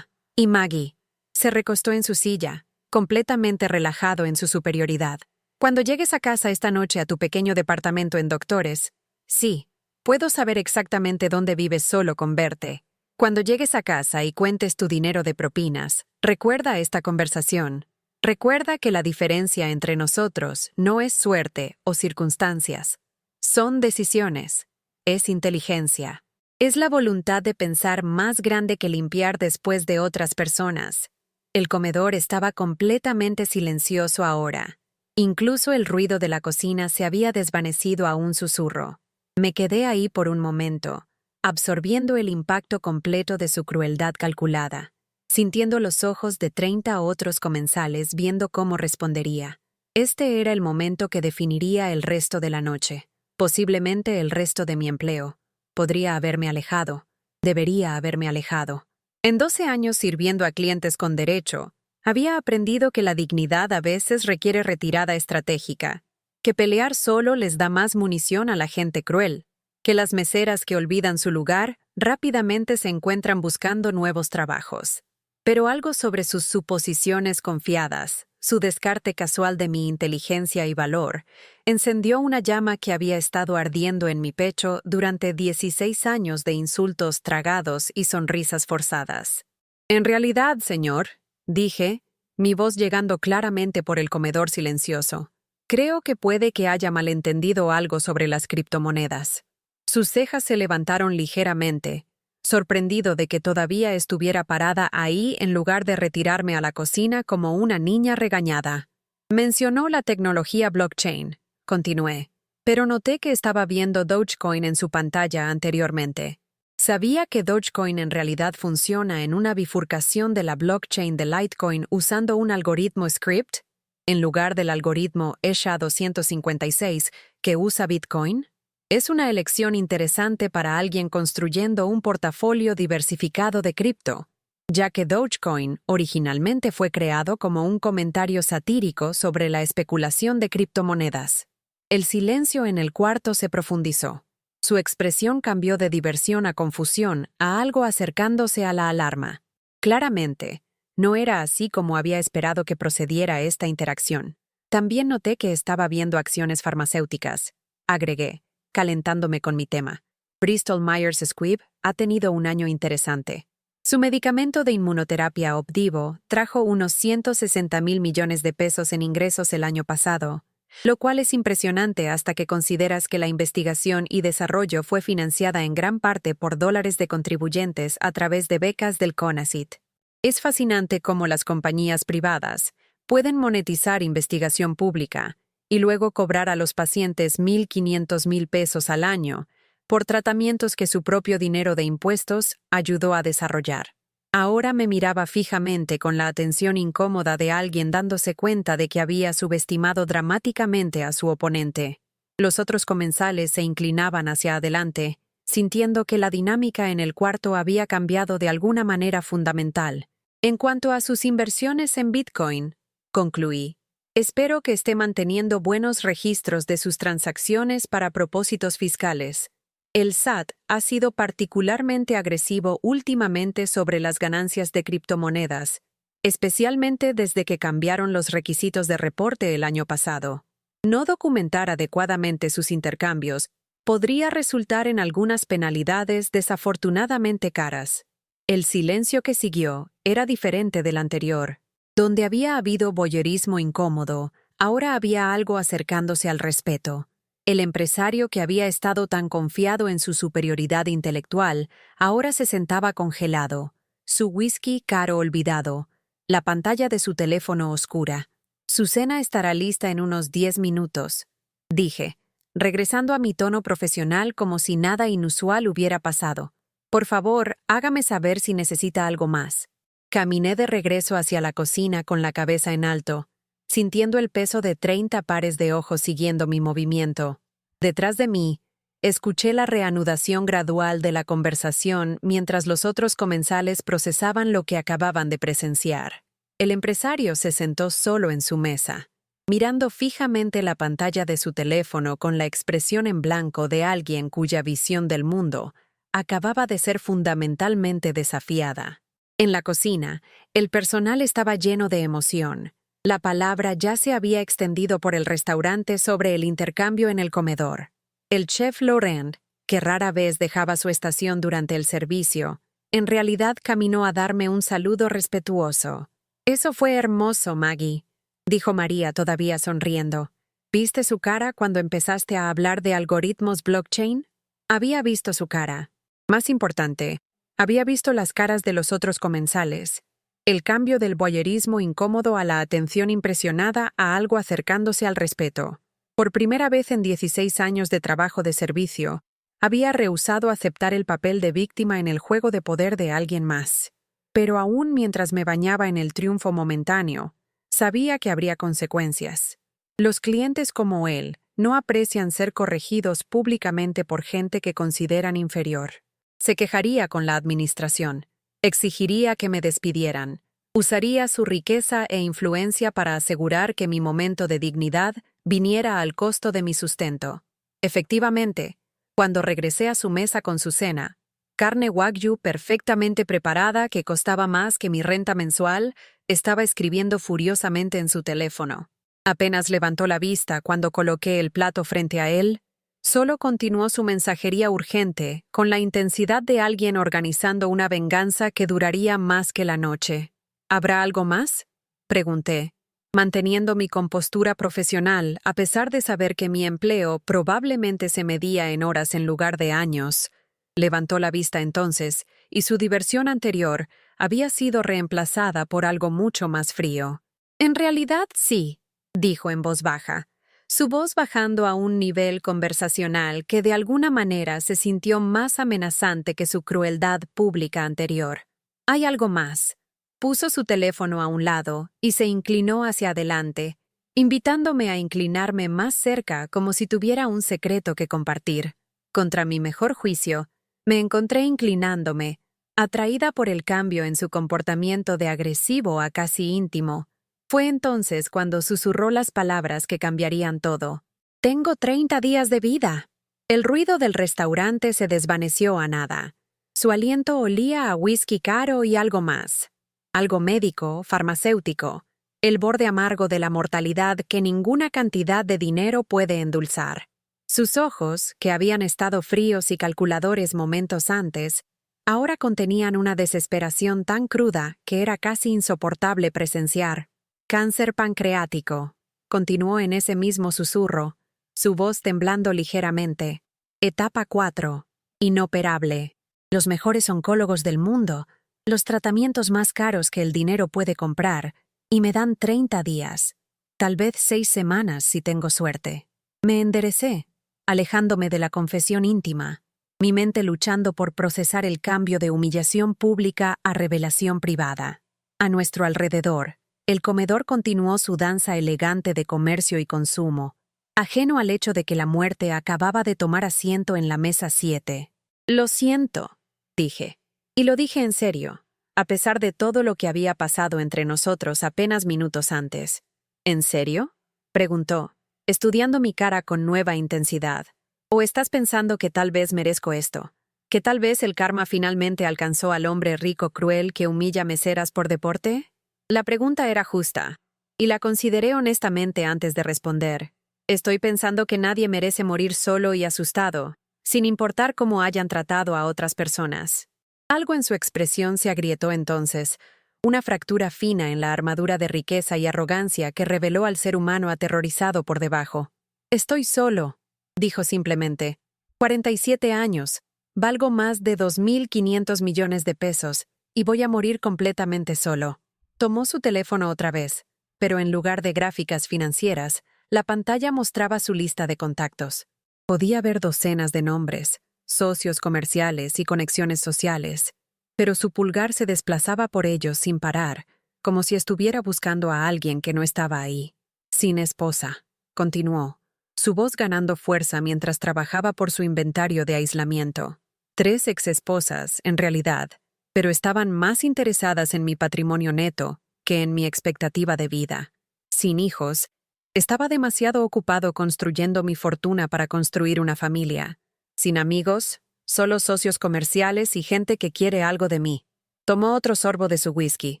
Y Maggie. Se recostó en su silla, completamente relajado en su superioridad. «Cuando llegues a casa esta noche a tu pequeño departamento en Doctores, sí, puedo saber exactamente dónde vives solo con verte. Cuando llegues a casa y cuentes tu dinero de propinas, recuerda esta conversación. Recuerda que la diferencia entre nosotros no es suerte o circunstancias. Son decisiones. Es inteligencia. Es la voluntad de pensar más grande que limpiar después de otras personas. El comedor estaba completamente silencioso ahora. Incluso el ruido de la cocina se había desvanecido a un susurro. Me quedé ahí por un momento, absorbiendo el impacto completo de su crueldad calculada, sintiendo los ojos de 30 otros comensales viendo cómo respondería. Este era el momento que definiría el resto de la noche, posiblemente el resto de mi empleo. Podría haberme alejado, debería haberme alejado. En 12 años sirviendo a clientes con derecho, había aprendido que la dignidad a veces requiere retirada estratégica, que pelear solo les da más munición a la gente cruel, que las meseras que olvidan su lugar rápidamente se encuentran buscando nuevos trabajos. Pero algo sobre sus suposiciones confiadas, su descarte casual de mi inteligencia y valor, encendió una llama que había estado ardiendo en mi pecho durante 16 años de insultos tragados y sonrisas forzadas. En realidad, señor, dije, mi voz llegando claramente por el comedor silencioso, creo que puede que haya malentendido algo sobre las criptomonedas. Sus cejas se levantaron ligeramente, sorprendido de que todavía estuviera parada ahí en lugar de retirarme a la cocina como una niña regañada. Mencionó la tecnología blockchain, continué, pero noté que estaba viendo Dogecoin en su pantalla anteriormente. ¿Sabía que Dogecoin en realidad funciona en una bifurcación de la blockchain de Litecoin usando un algoritmo script, en lugar del algoritmo SHA-256 que usa Bitcoin? Es una elección interesante para alguien construyendo un portafolio diversificado de cripto, ya que Dogecoin originalmente fue creado como un comentario satírico sobre la especulación de criptomonedas. El silencio en el cuarto se profundizó. Su expresión cambió de diversión a confusión, a algo acercándose a la alarma. Claramente, no era así como había esperado que procediera esta interacción. También noté que estaba viendo acciones farmacéuticas. Agregué, calentándome con mi tema. Bristol Myers Squibb ha tenido un año interesante. Su medicamento de inmunoterapia Opdivo trajo unos 160,000 millones de pesos en ingresos el año pasado, lo cual es impresionante hasta que consideras que la investigación y desarrollo fue financiada en gran parte por dólares de contribuyentes a través de becas del CONACYT. Es fascinante cómo las compañías privadas pueden monetizar investigación pública y luego cobrar a los pacientes 1,500,000 pesos al año por tratamientos que su propio dinero de impuestos ayudó a desarrollar. Ahora me miraba fijamente con la atención incómoda de alguien dándose cuenta de que había subestimado dramáticamente a su oponente. Los otros comensales se inclinaban hacia adelante, sintiendo que la dinámica en el cuarto había cambiado de alguna manera fundamental. En cuanto a sus inversiones en Bitcoin, concluí, espero que esté manteniendo buenos registros de sus transacciones para propósitos fiscales. El SAT ha sido particularmente agresivo últimamente sobre las ganancias de criptomonedas, especialmente desde que cambiaron los requisitos de reporte el año pasado. No documentar adecuadamente sus intercambios podría resultar en algunas penalidades desafortunadamente caras. El silencio que siguió era diferente del anterior. Donde había habido voyerismo incómodo, ahora había algo acercándose al respeto. El empresario que había estado tan confiado en su superioridad intelectual, ahora se sentaba congelado, su whisky caro olvidado, la pantalla de su teléfono oscura. Su cena estará lista en unos 10 minutos, dije, regresando a mi tono profesional como si nada inusual hubiera pasado. Por favor, hágame saber si necesita algo más. Caminé de regreso hacia la cocina con la cabeza en alto, sintiendo el peso de 30 pares de ojos siguiendo mi movimiento. Detrás de mí, escuché la reanudación gradual de la conversación mientras los otros comensales procesaban lo que acababan de presenciar. El empresario se sentó solo en su mesa, mirando fijamente la pantalla de su teléfono con la expresión en blanco de alguien cuya visión del mundo acababa de ser fundamentalmente desafiada. En la cocina, el personal estaba lleno de emoción. La palabra ya se había extendido por el restaurante sobre el intercambio en el comedor. El chef Laurent, que rara vez dejaba su estación durante el servicio, en realidad caminó a darme un saludo respetuoso. «Eso fue hermoso, Maggie», dijo María todavía sonriendo. «¿Viste su cara cuando empezaste a hablar de algoritmos blockchain?» Había visto su cara. Más importante, había visto las caras de los otros comensales. El cambio del voyerismo incómodo a la atención impresionada a algo acercándose al respeto. Por primera vez en 16 años de trabajo de servicio, había rehusado aceptar el papel de víctima en el juego de poder de alguien más. Pero aún mientras me bañaba en el triunfo momentáneo, sabía que habría consecuencias. Los clientes como él no aprecian ser corregidos públicamente por gente que consideran inferior. Se quejaría con la administración. Exigiría que me despidieran. Usaría su riqueza e influencia para asegurar que mi momento de dignidad viniera al costo de mi sustento. Efectivamente, cuando regresé a su mesa con su cena, carne wagyu perfectamente preparada que costaba más que mi renta mensual, Estaba escribiendo furiosamente en su teléfono. Apenas levantó la vista cuando coloqué el plato frente a él, solo continuó su mensajería urgente, con la intensidad de alguien organizando una venganza que duraría más que la noche. ¿Habrá algo más?, pregunté, manteniendo mi compostura profesional a pesar de saber que mi empleo probablemente se medía en horas en lugar de años. Levantó la vista entonces, y su diversión anterior había sido reemplazada por algo mucho más frío. En realidad, sí, dijo en voz baja, su voz bajando a un nivel conversacional que de alguna manera se sintió más amenazante que su crueldad pública anterior. Hay algo más. Puso su teléfono a un lado y se inclinó hacia adelante, invitándome a inclinarme más cerca como si tuviera un secreto que compartir. Contra mi mejor juicio, me encontré inclinándome, atraída por el cambio en su comportamiento de agresivo a casi íntimo. Fue entonces cuando susurró las palabras que cambiarían todo. «Tengo 30 días de vida». El ruido del restaurante se desvaneció a nada. Su aliento olía a whisky caro y algo más. Algo médico, farmacéutico. El borde amargo de la mortalidad que ninguna cantidad de dinero puede endulzar. Sus ojos, que habían estado fríos y calculadores momentos antes, ahora contenían una desesperación tan cruda que era casi insoportable presenciar. «Cáncer pancreático», continuó en ese mismo susurro, su voz temblando ligeramente. «Etapa 4. Inoperable. Los mejores oncólogos del mundo, los tratamientos más caros que el dinero puede comprar, y me dan 30 días. Tal vez 6 semanas si tengo suerte». Me enderecé, alejándome de la confesión íntima, mi mente luchando por procesar el cambio de humillación pública a revelación privada. A nuestro alrededor, el comedor continuó su danza elegante de comercio y consumo, ajeno al hecho de que la muerte acababa de tomar asiento en la mesa 7. «Lo siento», dije. Y lo dije en serio, a pesar de todo lo que había pasado entre nosotros apenas minutos antes. «¿En serio?», preguntó, estudiando mi cara con nueva intensidad. «¿O estás pensando que tal vez merezco esto? ¿Que tal vez el karma finalmente alcanzó al hombre rico cruel que humilla meseras por deporte?» La pregunta era justa, y la consideré honestamente antes de responder. Estoy pensando que nadie merece morir solo y asustado, sin importar cómo hayan tratado a otras personas. Algo en su expresión se agrietó entonces, una fractura fina en la armadura de riqueza y arrogancia que reveló al ser humano aterrorizado por debajo. «Estoy solo», dijo simplemente. 47 años, valgo más de 2.500 millones de pesos, y voy a morir completamente solo. Tomó su teléfono otra vez, pero en lugar de gráficas financieras, la pantalla mostraba su lista de contactos. Podía ver docenas de nombres, socios comerciales y conexiones sociales, pero su pulgar se desplazaba por ellos sin parar, como si estuviera buscando a alguien que no estaba ahí. «Sin esposa», continuó, su voz ganando fuerza mientras trabajaba por su inventario de aislamiento. 3 exesposas, en realidad, pero estaban más interesadas en mi patrimonio neto que en mi expectativa de vida. Sin hijos, estaba demasiado ocupado construyendo mi fortuna para construir una familia. Sin amigos, solo socios comerciales y gente que quiere algo de mí. Tomó otro sorbo de su whisky,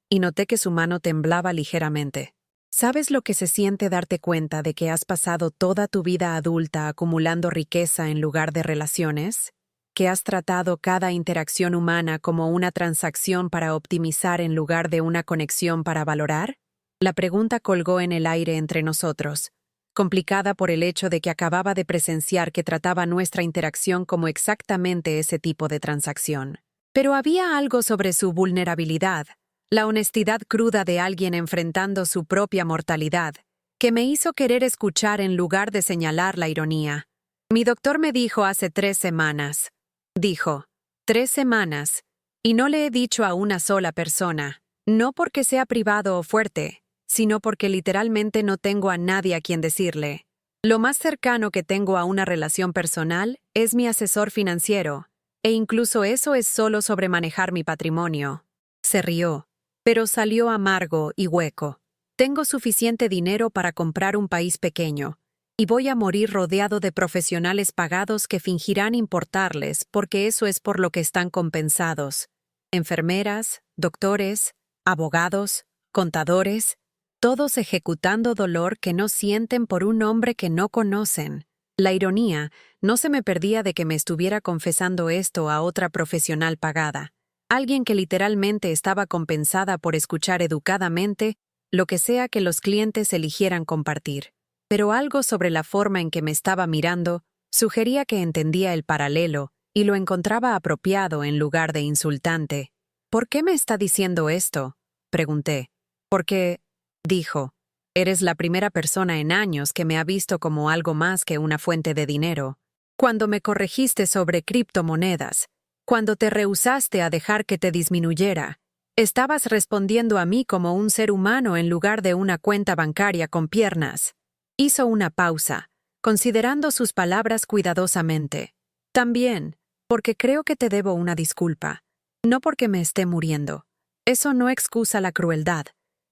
y noté que su mano temblaba ligeramente. ¿Sabes lo que se siente darte cuenta de que has pasado toda tu vida adulta acumulando riqueza en lugar de relaciones? ¿Que has tratado cada interacción humana como una transacción para optimizar en lugar de una conexión para valorar? La pregunta colgó en el aire entre nosotros, complicada por el hecho de que acababa de presenciar que trataba nuestra interacción como exactamente ese tipo de transacción. Pero había algo sobre su vulnerabilidad, la honestidad cruda de alguien enfrentando su propia mortalidad, que me hizo querer escuchar en lugar de señalar la ironía. «Mi doctor me dijo hace 3 semanas», dijo, 3 semanas, y no le he dicho a una sola persona, no porque sea privado o fuerte, sino porque literalmente no tengo a nadie a quien decirle. Lo más cercano que tengo a una relación personal es mi asesor financiero, e incluso eso es solo sobre manejar mi patrimonio. Se rió, pero salió amargo y hueco. Tengo suficiente dinero para comprar un país pequeño, y voy a morir rodeado de profesionales pagados que fingirán importarles porque eso es por lo que están compensados. Enfermeras, doctores, abogados, contadores, todos ejecutando dolor que no sienten por un hombre que no conocen. La ironía no se me perdía de que me estuviera confesando esto a otra profesional pagada, alguien que literalmente estaba compensada por escuchar educadamente lo que sea que los clientes eligieran compartir. Pero algo sobre la forma en que me estaba mirando sugería que entendía el paralelo y lo encontraba apropiado en lugar de insultante. ¿Por qué me está diciendo esto?, pregunté. Porque, dijo, eres la primera persona en años que me ha visto como algo más que una fuente de dinero. Cuando me corregiste sobre criptomonedas, cuando te rehusaste a dejar que te disminuyera, estabas respondiendo a mí como un ser humano en lugar de una cuenta bancaria con piernas. Hizo una pausa, considerando sus palabras cuidadosamente. También, porque creo que te debo una disculpa. No porque me esté muriendo. Eso no excusa la crueldad,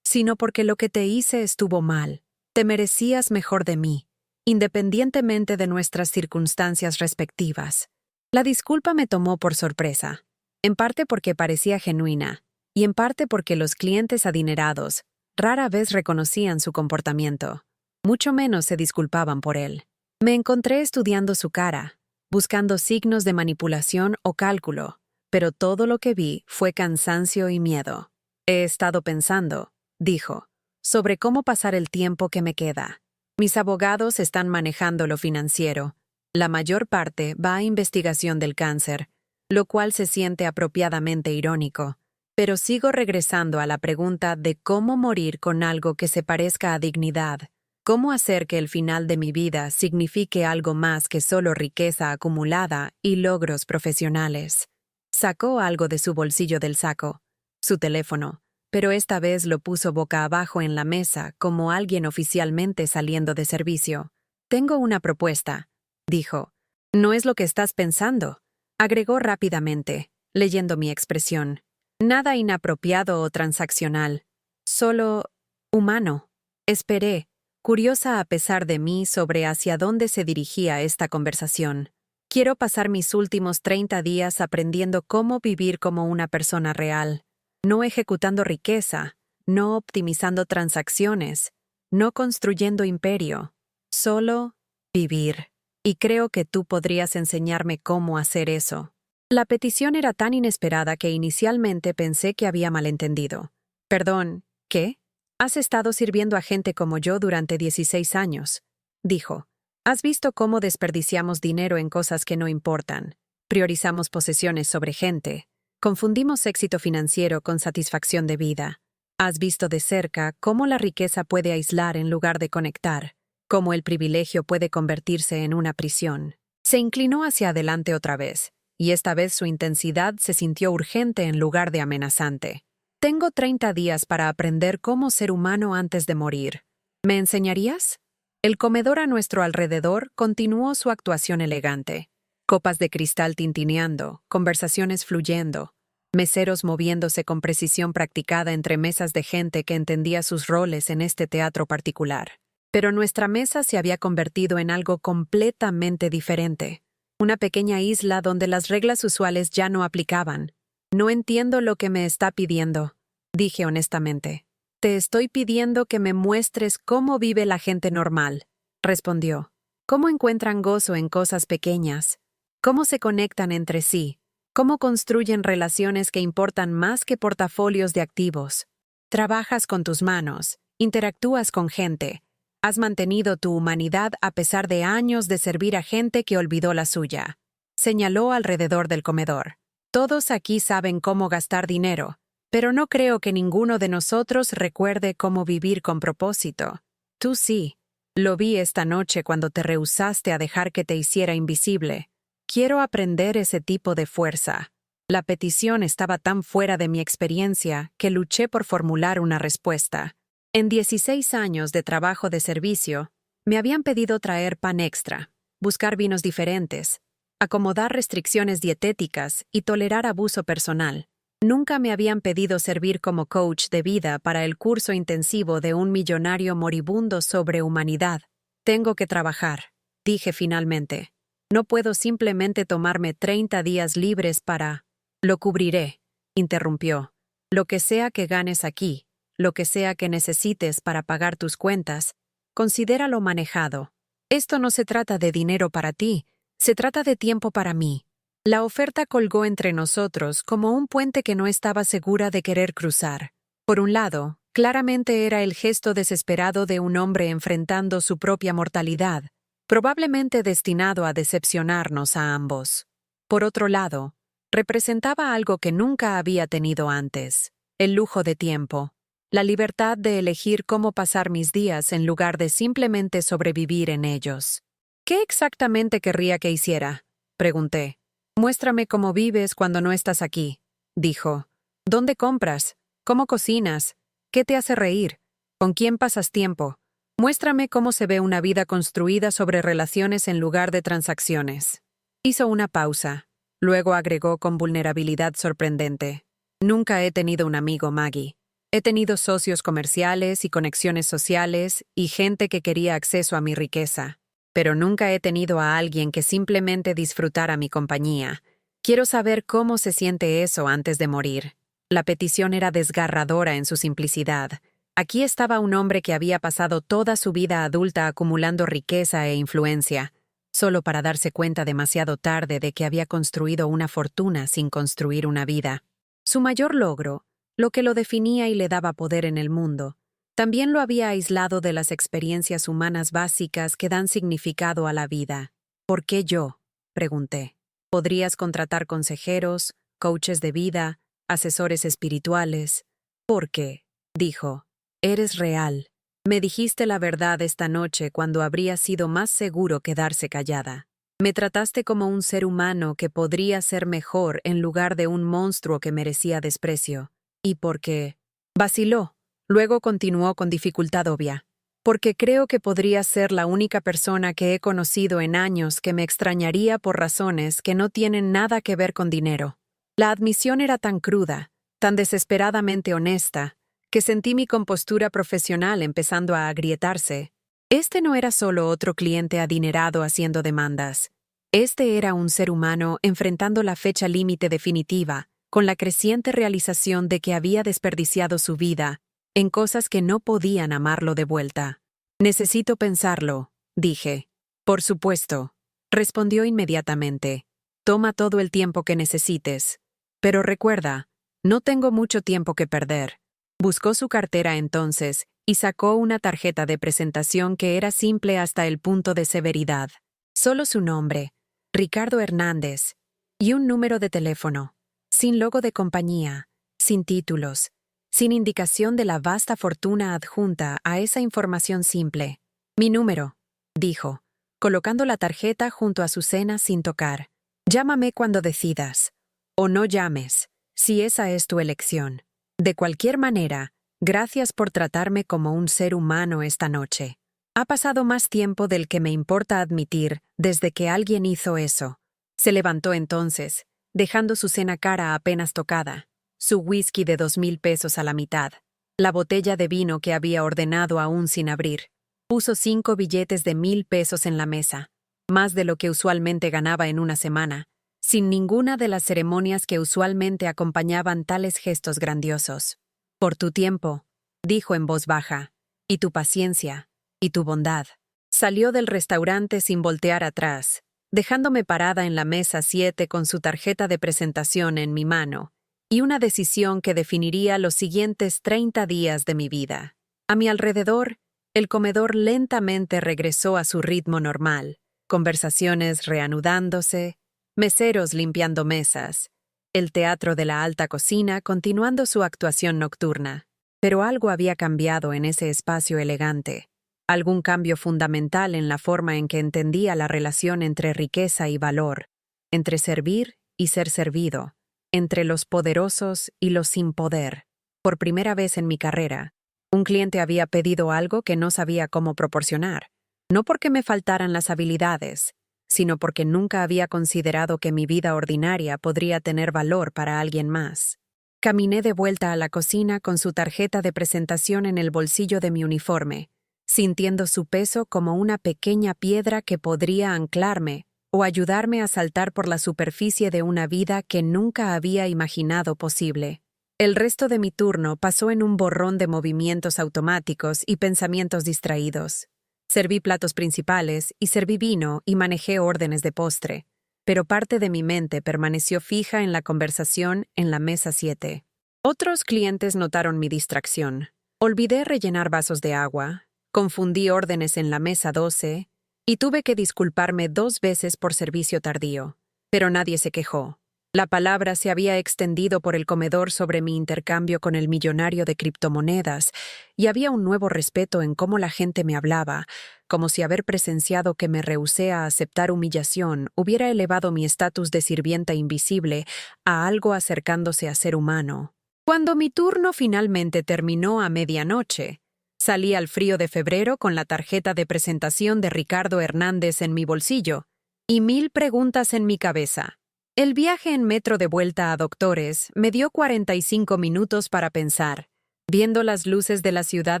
sino porque lo que te hice estuvo mal. Te merecías mejor de mí, independientemente de nuestras circunstancias respectivas. La disculpa me tomó por sorpresa, en parte porque parecía genuina, y en parte porque los clientes adinerados rara vez reconocían su comportamiento, mucho menos se disculpaban por él. Me encontré estudiando su cara, buscando signos de manipulación o cálculo, pero todo lo que vi fue cansancio y miedo. He estado pensando, dijo, sobre cómo pasar el tiempo que me queda. Mis abogados están manejando lo financiero. La mayor parte va a investigación del cáncer, lo cual se siente apropiadamente irónico. Pero sigo regresando a la pregunta de cómo morir con algo que se parezca a dignidad. ¿Cómo hacer que el final de mi vida signifique algo más que solo riqueza acumulada y logros profesionales? Sacó algo de su bolsillo del saco, su teléfono, pero esta vez lo puso boca abajo en la mesa como alguien oficialmente saliendo de servicio. Tengo una propuesta, dijo. No es lo que estás pensando, agregó rápidamente, leyendo mi expresión. Nada inapropiado o transaccional, solo humano. Esperé, curiosa a pesar de mí sobre hacia dónde se dirigía esta conversación. Quiero pasar mis últimos 30 días aprendiendo cómo vivir como una persona real, no ejecutando riqueza, no optimizando transacciones, no construyendo imperio, solo vivir. Y creo que tú podrías enseñarme cómo hacer eso. La petición era tan inesperada que inicialmente pensé que había malentendido. Perdón, ¿qué? Has estado sirviendo a gente como yo durante 16 años, dijo. Has visto cómo desperdiciamos dinero en cosas que no importan. Priorizamos posesiones sobre gente. Confundimos éxito financiero con satisfacción de vida. Has visto de cerca cómo la riqueza puede aislar en lugar de conectar, cómo el privilegio puede convertirse en una prisión. Se inclinó hacia adelante otra vez, y esta vez su intensidad se sintió urgente en lugar de amenazante. Tengo 30 días para aprender cómo ser humano antes de morir. ¿Me enseñarías? El comedor a nuestro alrededor continuó su actuación elegante. Copas de cristal tintineando, conversaciones fluyendo, meseros moviéndose con precisión practicada entre mesas de gente que entendía sus roles en este teatro particular. Pero nuestra mesa se había convertido en algo completamente diferente. Una pequeña isla donde las reglas usuales ya no aplicaban. No entiendo lo que me está pidiendo, dije honestamente. Te estoy pidiendo que me muestres cómo vive la gente normal, respondió. Cómo encuentran gozo en cosas pequeñas, cómo se conectan entre sí, cómo construyen relaciones que importan más que portafolios de activos. Trabajas con tus manos, interactúas con gente, has mantenido tu humanidad a pesar de años de servir a gente que olvidó la suya. Señaló alrededor del comedor. Todos aquí saben cómo gastar dinero, pero no creo que ninguno de nosotros recuerde cómo vivir con propósito. Tú sí. Lo vi esta noche cuando te rehusaste a dejar que te hiciera invisible. Quiero aprender ese tipo de fuerza. La petición estaba tan fuera de mi experiencia que luché por formular una respuesta. En 16 años de trabajo de servicio, me habían pedido traer pan extra, buscar vinos diferentes, acomodar restricciones dietéticas y tolerar abuso personal. Nunca me habían pedido servir como coach de vida para el curso intensivo de un millonario moribundo sobre humanidad. Tengo que trabajar, dije finalmente. No puedo simplemente tomarme 30 días libres para... Lo cubriré, interrumpió. Lo que sea que ganes aquí, lo que sea que necesites para pagar tus cuentas, considéralo manejado. Esto no se trata de dinero para ti, se trata de tiempo para mí. La oferta colgó entre nosotros como un puente que no estaba segura de querer cruzar. Por un lado, claramente era el gesto desesperado de un hombre enfrentando su propia mortalidad, probablemente destinado a decepcionarnos a ambos. Por otro lado, representaba algo que nunca había tenido antes: el lujo de tiempo, la libertad de elegir cómo pasar mis días en lugar de simplemente sobrevivir en ellos. ¿Qué exactamente querría que hiciera?, pregunté. Muéstrame cómo vives cuando no estás aquí, dijo. ¿Dónde compras? ¿Cómo cocinas? ¿Qué te hace reír? ¿Con quién pasas tiempo? Muéstrame cómo se ve una vida construida sobre relaciones en lugar de transacciones. Hizo una pausa. Luego agregó con vulnerabilidad sorprendente. Nunca he tenido un amigo, Maggie. He tenido socios comerciales y conexiones sociales y gente que quería acceso a mi riqueza. Pero nunca he tenido a alguien que simplemente disfrutara mi compañía. Quiero saber cómo se siente eso antes de morir. La petición era desgarradora en su simplicidad. Aquí estaba un hombre que había pasado toda su vida adulta acumulando riqueza e influencia, solo para darse cuenta demasiado tarde de que había construido una fortuna sin construir una vida. Su mayor logro, lo que lo definía y le daba poder en el mundo, también lo había aislado de las experiencias humanas básicas que dan significado a la vida. ¿Por qué yo?, pregunté. Podrías contratar consejeros, coaches de vida, asesores espirituales. ¿Por qué?, dijo. Eres real. Me dijiste la verdad esta noche cuando habría sido más seguro quedarse callada. Me trataste como un ser humano que podría ser mejor en lugar de un monstruo que merecía desprecio. ¿Y por qué? Vaciló. Luego continuó con dificultad obvia. Porque creo que podría ser la única persona que he conocido en años que me extrañaría por razones que no tienen nada que ver con dinero. La admisión era tan cruda, tan desesperadamente honesta, que sentí mi compostura profesional empezando a agrietarse. Este no era solo otro cliente adinerado haciendo demandas. Este era un ser humano enfrentando la fecha límite definitiva, con la creciente realización de que había desperdiciado su vida en cosas que no podían amarlo de vuelta. Necesito pensarlo, dije. Por supuesto, respondió inmediatamente. Toma todo el tiempo que necesites. Pero recuerda, no tengo mucho tiempo que perder. Buscó su cartera entonces y sacó una tarjeta de presentación que era simple hasta el punto de severidad. Solo su nombre, Ricardo Hernández, y un número de teléfono, sin logo de compañía, sin títulos, sin indicación de la vasta fortuna adjunta a esa información simple. Mi número, dijo, colocando la tarjeta junto a su cena sin tocar. Llámame cuando decidas. O no llames, si esa es tu elección. De cualquier manera, gracias por tratarme como un ser humano esta noche. Ha pasado más tiempo del que me importa admitir desde que alguien hizo eso. Se levantó entonces, dejando su cena cara apenas tocada, su whisky de 2,000 pesos a la mitad, la botella de vino que había ordenado aún sin abrir. Puso 5 billetes de 1,000 pesos en la mesa, más de lo que usualmente ganaba en una semana, sin ninguna de las ceremonias que usualmente acompañaban tales gestos grandiosos. Por tu tiempo, dijo en voz baja, y tu paciencia, y tu bondad. Salió del restaurante sin voltear atrás, dejándome parada en la mesa 7 con su tarjeta de presentación en mi mano, y una decisión que definiría los siguientes 30 días de mi vida. A mi alrededor, el comedor lentamente regresó a su ritmo normal, conversaciones reanudándose, meseros limpiando mesas, el teatro de la alta cocina continuando su actuación nocturna. Pero algo había cambiado en ese espacio elegante, algún cambio fundamental en la forma en que entendía la relación entre riqueza y valor, entre servir y ser servido, entre los poderosos y los sin poder. Por primera vez en mi carrera, un cliente había pedido algo que no sabía cómo proporcionar, no porque me faltaran las habilidades, sino porque nunca había considerado que mi vida ordinaria podría tener valor para alguien más. Caminé de vuelta a la cocina con su tarjeta de presentación en el bolsillo de mi uniforme, sintiendo su peso como una pequeña piedra que podría anclarme o ayudarme a saltar por la superficie de una vida que nunca había imaginado posible. El resto de mi turno pasó en un borrón de movimientos automáticos y pensamientos distraídos. Serví platos principales y serví vino y manejé órdenes de postre, pero parte de mi mente permaneció fija en la conversación en la mesa 7. Otros clientes notaron mi distracción. Olvidé rellenar vasos de agua, confundí órdenes en la mesa 12 y tuve que disculparme 2 veces por servicio tardío. Pero nadie se quejó. La palabra se había extendido por el comedor sobre mi intercambio con el millonario de criptomonedas y había un nuevo respeto en cómo la gente me hablaba, como si haber presenciado que me rehusé a aceptar humillación hubiera elevado mi estatus de sirvienta invisible a algo acercándose a ser humano. Cuando mi turno finalmente terminó a medianoche, salí al frío de febrero con la tarjeta de presentación de Ricardo Hernández en mi bolsillo y 1000 preguntas en mi cabeza. El viaje en metro de vuelta a Doctores me dio 45 minutos para pensar, viendo las luces de la ciudad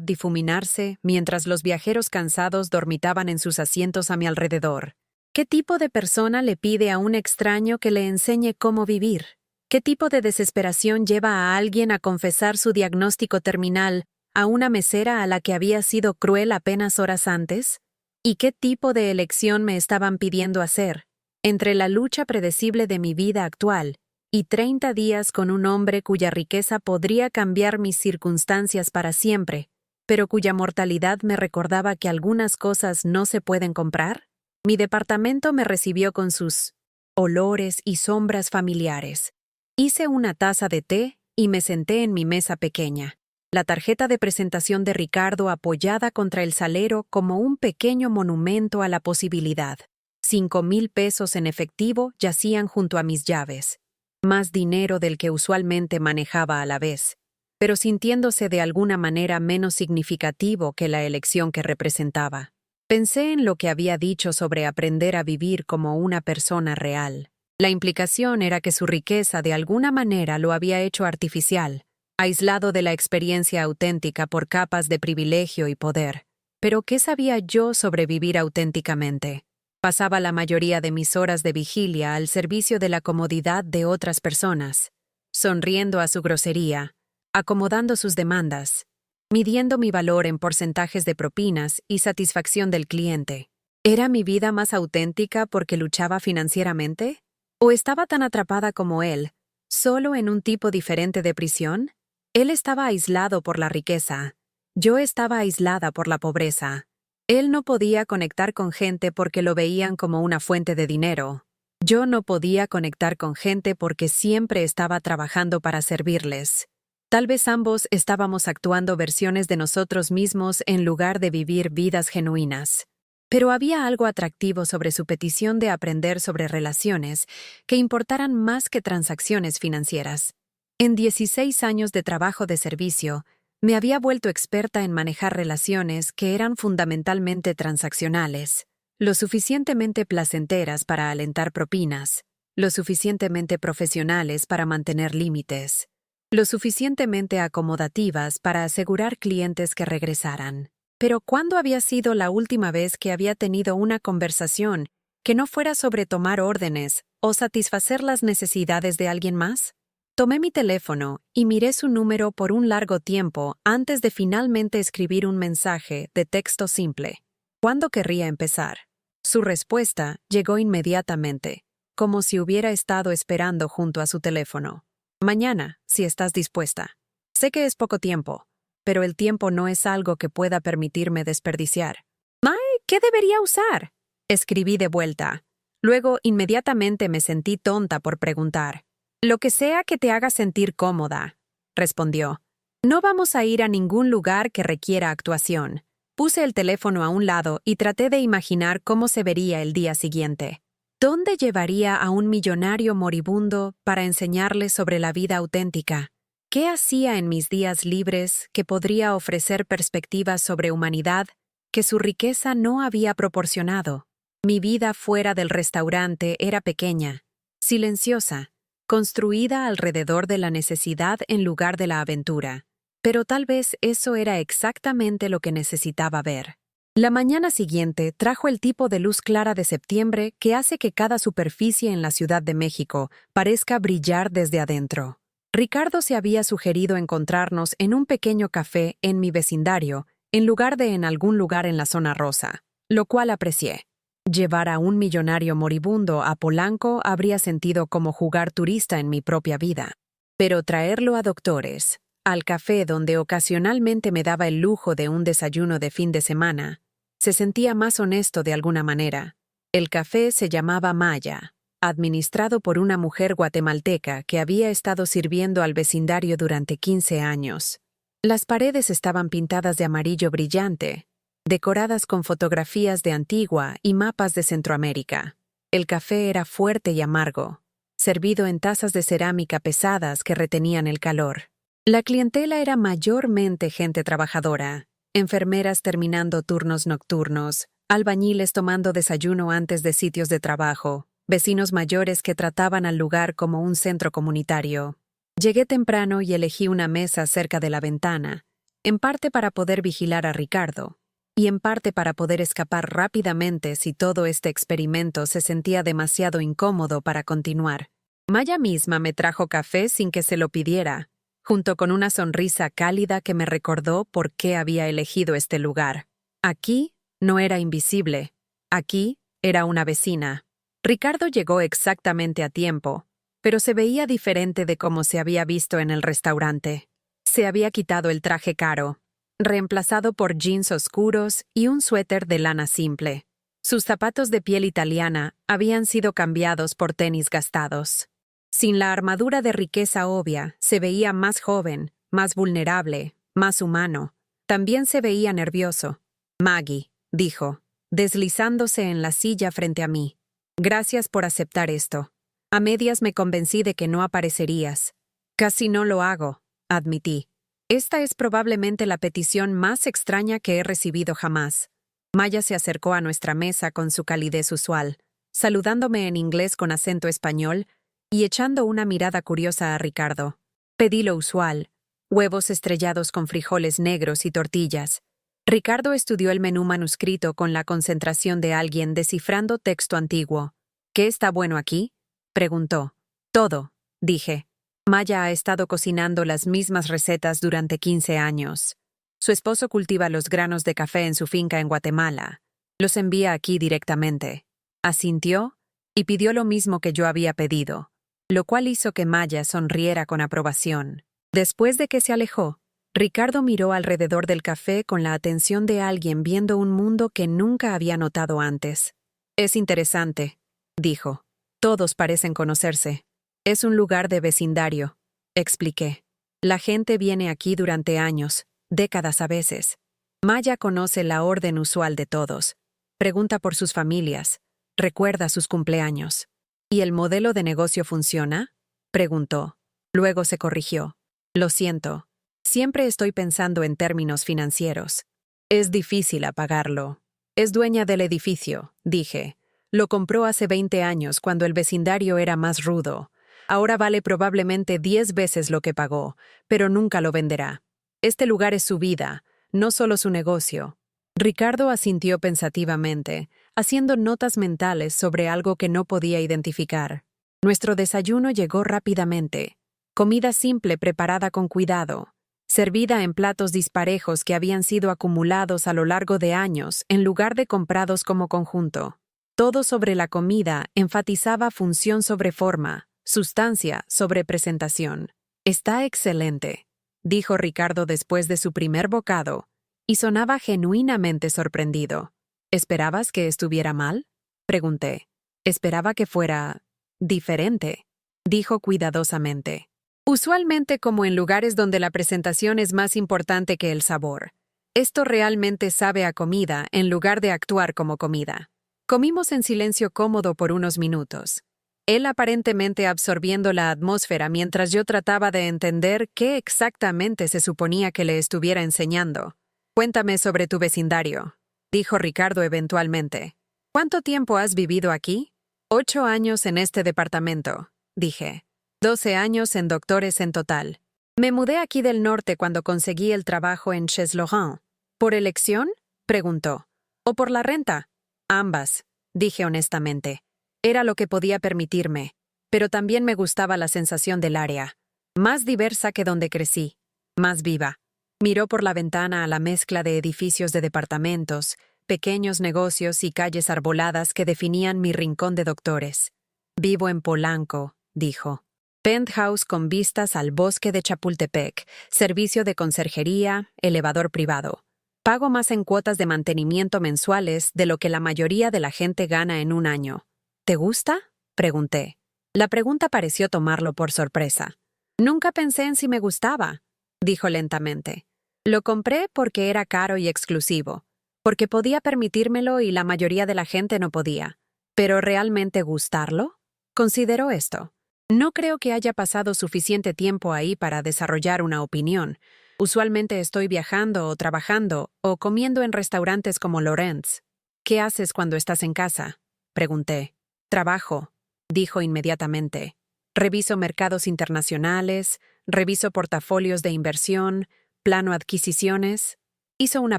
difuminarse mientras los viajeros cansados dormitaban en sus asientos a mi alrededor. ¿Qué tipo de persona le pide a un extraño que le enseñe cómo vivir? ¿Qué tipo de desesperación lleva a alguien a confesar su diagnóstico terminal a una mesera a la que había sido cruel apenas horas antes? ¿Y qué tipo de elección me estaban pidiendo hacer? Entre la lucha predecible de mi vida actual y 30 días con un hombre cuya riqueza podría cambiar mis circunstancias para siempre, pero cuya mortalidad me recordaba que algunas cosas no se pueden comprar, mi departamento me recibió con sus olores y sombras familiares. Hice una taza de té y me senté en mi mesa pequeña, la tarjeta de presentación de Ricardo apoyada contra el salero como un pequeño monumento a la posibilidad. 5,000 pesos en efectivo yacían junto a mis llaves, más dinero del que usualmente manejaba a la vez, pero sintiéndose de alguna manera menos significativo que la elección que representaba. Pensé en lo que había dicho sobre aprender a vivir como una persona real. La implicación era que su riqueza de alguna manera lo había hecho artificial, aislado de la experiencia auténtica por capas de privilegio y poder. Pero ¿qué sabía yo sobre vivir auténticamente? Pasaba la mayoría de mis horas de vigilia al servicio de la comodidad de otras personas, sonriendo a su grosería, acomodando sus demandas, midiendo mi valor en porcentajes de propinas y satisfacción del cliente. ¿Era mi vida más auténtica porque luchaba financieramente? ¿O estaba tan atrapada como él, solo en un tipo diferente de prisión? Él estaba aislado por la riqueza. Yo estaba aislada por la pobreza. Él no podía conectar con gente porque lo veían como una fuente de dinero. Yo no podía conectar con gente porque siempre estaba trabajando para servirles. Tal vez ambos estábamos actuando versiones de nosotros mismos en lugar de vivir vidas genuinas. Pero había algo atractivo sobre su petición de aprender sobre relaciones que importaran más que transacciones financieras. En 16 años de trabajo de servicio, me había vuelto experta en manejar relaciones que eran fundamentalmente transaccionales, lo suficientemente placenteras para alentar propinas, lo suficientemente profesionales para mantener límites, lo suficientemente acomodativas para asegurar clientes que regresaran. Pero ¿cuándo había sido la última vez que había tenido una conversación que no fuera sobre tomar órdenes o satisfacer las necesidades de alguien más? Tomé mi teléfono y miré su número por un largo tiempo antes de finalmente escribir un mensaje de texto simple. ¿Cuándo querría empezar? Su respuesta llegó inmediatamente, como si hubiera estado esperando junto a su teléfono. Mañana, si estás dispuesta. Sé que es poco tiempo, pero el tiempo no es algo que pueda permitirme desperdiciar. ¡Ay! ¿Qué debería usar? Escribí de vuelta. Luego, inmediatamente me sentí tonta por preguntar. Lo que sea que te haga sentir cómoda, respondió. No vamos a ir a ningún lugar que requiera actuación. Puse el teléfono a un lado y traté de imaginar cómo se vería el día siguiente. ¿Dónde llevaría a un millonario moribundo para enseñarle sobre la vida auténtica? ¿Qué hacía en mis días libres que podría ofrecer perspectivas sobre humanidad que su riqueza no había proporcionado? Mi vida fuera del restaurante era pequeña, silenciosa, construida alrededor de la necesidad en lugar de la aventura. Pero tal vez eso era exactamente lo que necesitaba ver. La mañana siguiente trajo el tipo de luz clara de septiembre que hace que cada superficie en la Ciudad de México parezca brillar desde adentro. Ricardo se había sugerido encontrarnos en un pequeño café en mi vecindario, en lugar de en algún lugar en la zona rosa, lo cual aprecié. Llevar a un millonario moribundo a Polanco habría sentido como jugar turista en mi propia vida. Pero traerlo a Doctores, al café donde ocasionalmente me daba el lujo de un desayuno de fin de semana, se sentía más honesto de alguna manera. El café se llamaba Maya, administrado por una mujer guatemalteca que había estado sirviendo al vecindario durante 15 años. Las paredes estaban pintadas de amarillo brillante, decoradas con fotografías de Antigua y mapas de Centroamérica. El café era fuerte y amargo, servido en tazas de cerámica pesadas que retenían el calor. La clientela era mayormente gente trabajadora, enfermeras terminando turnos nocturnos, albañiles tomando desayuno antes de sitios de trabajo, vecinos mayores que trataban al lugar como un centro comunitario. Llegué temprano y elegí una mesa cerca de la ventana, en parte para poder vigilar a Ricardo, y en parte para poder escapar rápidamente si todo este experimento se sentía demasiado incómodo para continuar. Maya misma me trajo café sin que se lo pidiera, junto con una sonrisa cálida que me recordó por qué había elegido este lugar. Aquí no era invisible. Aquí era una vecina. Ricardo llegó exactamente a tiempo, pero se veía diferente de cómo se había visto en el restaurante. Se había quitado el traje caro, reemplazado por jeans oscuros y un suéter de lana simple. Sus zapatos de piel italiana habían sido cambiados por tenis gastados. Sin la armadura de riqueza obvia, se veía más joven, más vulnerable, más humano. También se veía nervioso. «Maggie», dijo, deslizándose en la silla frente a mí. «Gracias por aceptar esto. A medias me convencí de que no aparecerías. Casi no lo hago», admití. «Esta es probablemente la petición más extraña que he recibido jamás». Maya se acercó a nuestra mesa con su calidez usual, saludándome en inglés con acento español y echando una mirada curiosa a Ricardo. Pedí lo usual: huevos estrellados con frijoles negros y tortillas. Ricardo estudió el menú manuscrito con la concentración de alguien descifrando texto antiguo. «¿Qué está bueno aquí?», preguntó. «Todo», dije. Maya ha estado cocinando las mismas recetas durante 15 años. Su esposo cultiva los granos de café en su finca en Guatemala. Los envía aquí directamente. Asintió y pidió lo mismo que yo había pedido, lo cual hizo que Maya sonriera con aprobación. Después de que se alejó, Ricardo miró alrededor del café con la atención de alguien viendo un mundo que nunca había notado antes. «Es interesante», dijo. «Todos parecen conocerse. Es un lugar de vecindario», expliqué. «La gente viene aquí durante años, décadas a veces. Maya conoce la orden usual de todos. Pregunta por sus familias. Recuerda sus cumpleaños». «¿Y el modelo de negocio funciona?», preguntó. Luego se corrigió. «Lo siento. Siempre estoy pensando en términos financieros. Es difícil apagarlo. Es dueña del edificio», dije. «Lo compró hace 20 años cuando el vecindario era más rudo. Ahora vale probablemente 10 veces lo que pagó, pero nunca lo venderá. Este lugar es su vida, no solo su negocio». Ricardo asintió pensativamente, haciendo notas mentales sobre algo que no podía identificar. Nuestro desayuno llegó rápidamente. Comida simple preparada con cuidado, servida en platos disparejos que habían sido acumulados a lo largo de años en lugar de comprados como conjunto. Todo sobre la comida enfatizaba función sobre forma, sustancia sobre presentación. «Está excelente», dijo Ricardo después de su primer bocado, y sonaba genuinamente sorprendido. «¿Esperabas que estuviera mal?», pregunté. «Esperaba que fuera diferente», dijo cuidadosamente. «Usualmente como en lugares donde la presentación es más importante que el sabor. Esto realmente sabe a comida en lugar de actuar como comida». Comimos en silencio cómodo por unos minutos. Él aparentemente absorbiendo la atmósfera mientras yo trataba de entender qué exactamente se suponía que le estuviera enseñando. «Cuéntame sobre tu vecindario», dijo Ricardo eventualmente. «¿Cuánto tiempo has vivido aquí?». 8 años en este departamento», dije. 12 años en Doctores en total. Me mudé aquí del norte cuando conseguí el trabajo en Chez Laurent. «¿Por elección?», preguntó. «¿O por la renta?». «Ambas», dije honestamente. Era lo que podía permitirme, pero también me gustaba la sensación del área. Más diversa que donde crecí, más viva. Miró por la ventana a la mezcla de edificios de departamentos, pequeños negocios y calles arboladas que definían mi rincón de doctores. Vivo en Polanco, dijo. Penthouse con vistas al bosque de Chapultepec, servicio de conserjería, elevador privado. Pago más en cuotas de mantenimiento mensuales de lo que la mayoría de la gente gana en un año. ¿Te gusta?, pregunté. La pregunta pareció tomarlo por sorpresa. Nunca pensé en si me gustaba, dijo lentamente. Lo compré porque era caro y exclusivo, porque podía permitírmelo y la mayoría de la gente no podía. ¿Pero realmente gustarlo? Considero esto. No creo que haya pasado suficiente tiempo ahí para desarrollar una opinión. Usualmente estoy viajando o trabajando o comiendo en restaurantes como Lorenz. ¿Qué haces cuando estás en casa?, pregunté. Trabajo, dijo inmediatamente. Reviso mercados internacionales, reviso portafolios de inversión, plano adquisiciones. Hizo una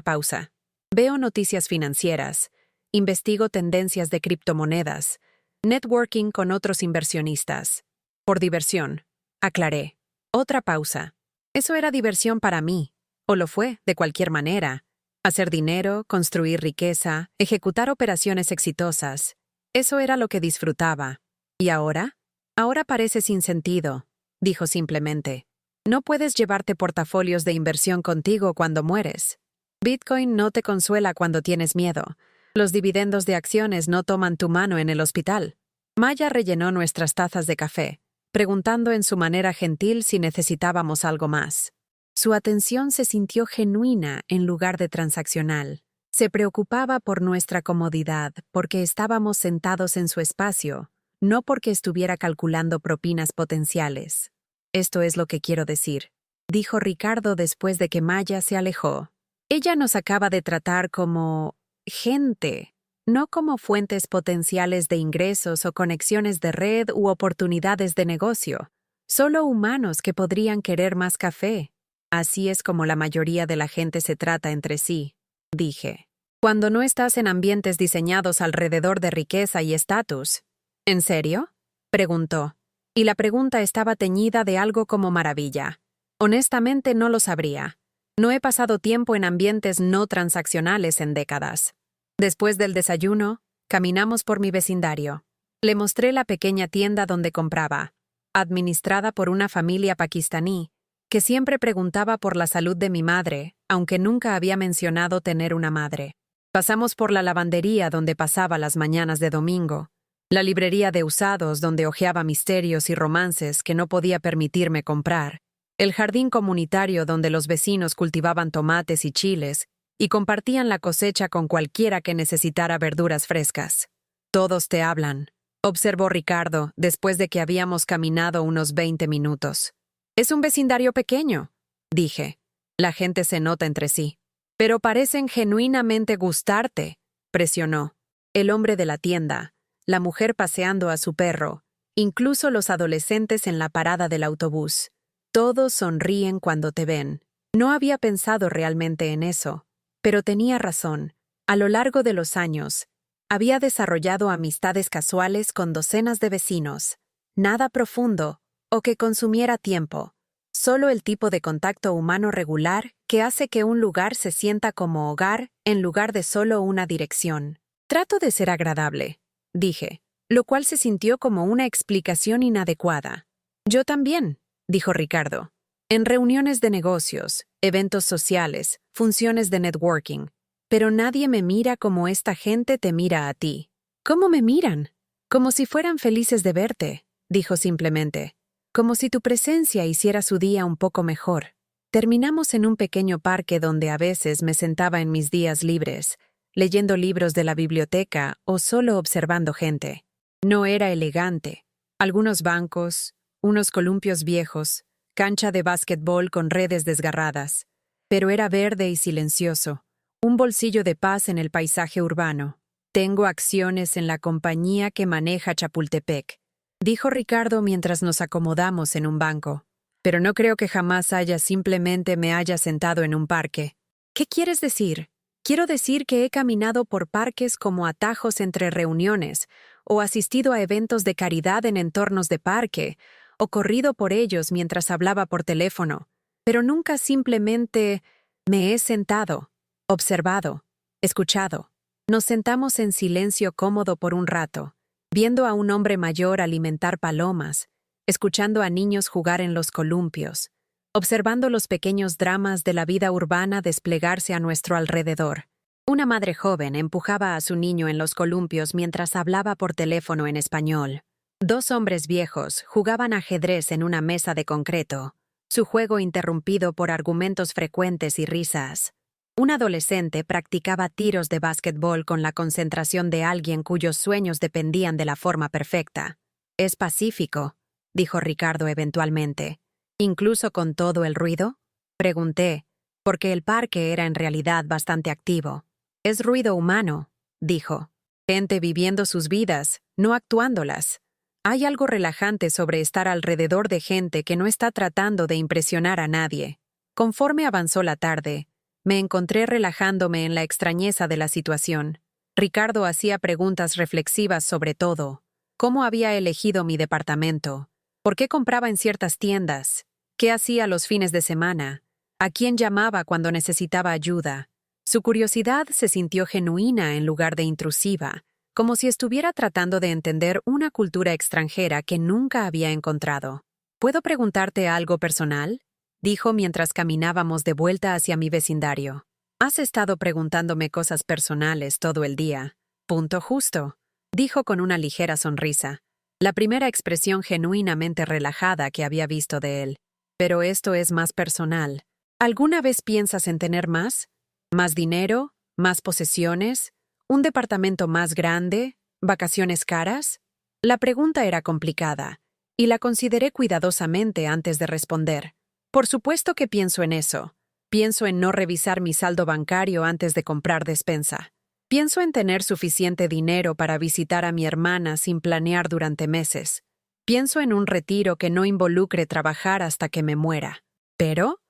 pausa. Veo noticias financieras, investigo tendencias de criptomonedas, networking con otros inversionistas. Por diversión, aclaré. Otra pausa. Eso era diversión para mí, o lo fue, de cualquier manera. Hacer dinero, construir riqueza, ejecutar operaciones exitosas. Eso era lo que disfrutaba. ¿Y ahora? Ahora parece sin sentido, dijo simplemente. No puedes llevarte portafolios de inversión contigo cuando mueres. Bitcoin no te consuela cuando tienes miedo. Los dividendos de acciones no toman tu mano en el hospital. Maya rellenó nuestras tazas de café, preguntando en su manera gentil si necesitábamos algo más. Su atención se sintió genuina en lugar de transaccional. Se preocupaba por nuestra comodidad, porque estábamos sentados en su espacio, no porque estuviera calculando propinas potenciales. Esto es lo que quiero decir, dijo Ricardo después de que Maya se alejó. Ella nos acaba de tratar como gente, no como fuentes potenciales de ingresos o conexiones de red u oportunidades de negocio. Solo humanos que podrían querer más café. Así es como la mayoría de la gente se trata entre sí, dije. Cuando no estás en ambientes diseñados alrededor de riqueza y estatus. ¿En serio?, preguntó. Y la pregunta estaba teñida de algo como maravilla. Honestamente no lo sabría. No he pasado tiempo en ambientes no transaccionales en décadas. Después del desayuno, caminamos por mi vecindario. Le mostré la pequeña tienda donde compraba, administrada por una familia pakistaní, que siempre preguntaba por la salud de mi madre, aunque nunca había mencionado tener una madre. Pasamos por la lavandería donde pasaba las mañanas de domingo, la librería de usados donde hojeaba misterios y romances que no podía permitirme comprar, el jardín comunitario donde los vecinos cultivaban tomates y chiles y compartían la cosecha con cualquiera que necesitara verduras frescas. Todos te hablan, observó Ricardo después de que habíamos caminado unos 20 minutos. Es un vecindario pequeño, dije. La gente se nota entre sí. Pero parecen genuinamente gustarte, presionó. El hombre de la tienda, la mujer paseando a su perro, incluso los adolescentes en la parada del autobús. Todos sonríen cuando te ven. No había pensado realmente en eso, pero tenía razón. A lo largo de los años, había desarrollado amistades casuales con docenas de vecinos. Nada profundo o que consumiera tiempo. Solo el tipo de contacto humano regular que hace que un lugar se sienta como hogar en lugar de solo una dirección. Trato de ser agradable, dije, lo cual se sintió como una explicación inadecuada. Yo también, dijo Ricardo. En reuniones de negocios, eventos sociales, funciones de networking. Pero nadie me mira como esta gente te mira a ti. ¿Cómo me miran? Como si fueran felices de verte, dijo simplemente. Como si tu presencia hiciera su día un poco mejor. Terminamos en un pequeño parque donde a veces me sentaba en mis días libres, leyendo libros de la biblioteca o solo observando gente. No era elegante. Algunos bancos, unos columpios viejos, cancha de básquetbol con redes desgarradas. Pero era verde y silencioso. Un bolsillo de paz en el paisaje urbano. Tengo acciones en la compañía que maneja Chapultepec, dijo Ricardo mientras nos acomodamos en un banco. Pero no creo que jamás simplemente me haya sentado en un parque. ¿Qué quieres decir? Quiero decir que he caminado por parques como atajos entre reuniones, o asistido a eventos de caridad en entornos de parque, o corrido por ellos mientras hablaba por teléfono, pero nunca simplemente me he sentado, observado, escuchado. Nos sentamos en silencio cómodo por un rato, viendo a un hombre mayor alimentar palomas, escuchando a niños jugar en los columpios, observando los pequeños dramas de la vida urbana desplegarse a nuestro alrededor. Una madre joven empujaba a su niño en los columpios mientras hablaba por teléfono en español. Dos hombres viejos jugaban ajedrez en una mesa de concreto, su juego interrumpido por argumentos frecuentes y risas. Un adolescente practicaba tiros de básquetbol con la concentración de alguien cuyos sueños dependían de la forma perfecta. «Es pacífico», dijo Ricardo eventualmente. «¿Incluso con todo el ruido?», pregunté, porque el parque era en realidad bastante activo. «Es ruido humano», dijo. «Gente viviendo sus vidas, no actuándolas. Hay algo relajante sobre estar alrededor de gente que no está tratando de impresionar a nadie». Conforme avanzó la tarde, me encontré relajándome en la extrañeza de la situación. Ricardo hacía preguntas reflexivas sobre todo. ¿Cómo había elegido mi departamento? ¿Por qué compraba en ciertas tiendas? ¿Qué hacía los fines de semana? ¿A quién llamaba cuando necesitaba ayuda? Su curiosidad se sintió genuina en lugar de intrusiva, como si estuviera tratando de entender una cultura extranjera que nunca había encontrado. ¿Puedo preguntarte algo personal?, dijo mientras caminábamos de vuelta hacia mi vecindario. «Has estado preguntándome cosas personales todo el día». «Punto justo», dijo con una ligera sonrisa, la primera expresión genuinamente relajada que había visto de él. «Pero esto es más personal. ¿Alguna vez piensas en tener más? ¿Más dinero? ¿Más posesiones? ¿Un departamento más grande? ¿Vacaciones caras?». La pregunta era complicada, y la consideré cuidadosamente antes de responder. Por supuesto que pienso en eso. Pienso en no revisar mi saldo bancario antes de comprar despensa. Pienso en tener suficiente dinero para visitar a mi hermana sin planear durante meses. Pienso en un retiro que no involucre trabajar hasta que me muera. Pero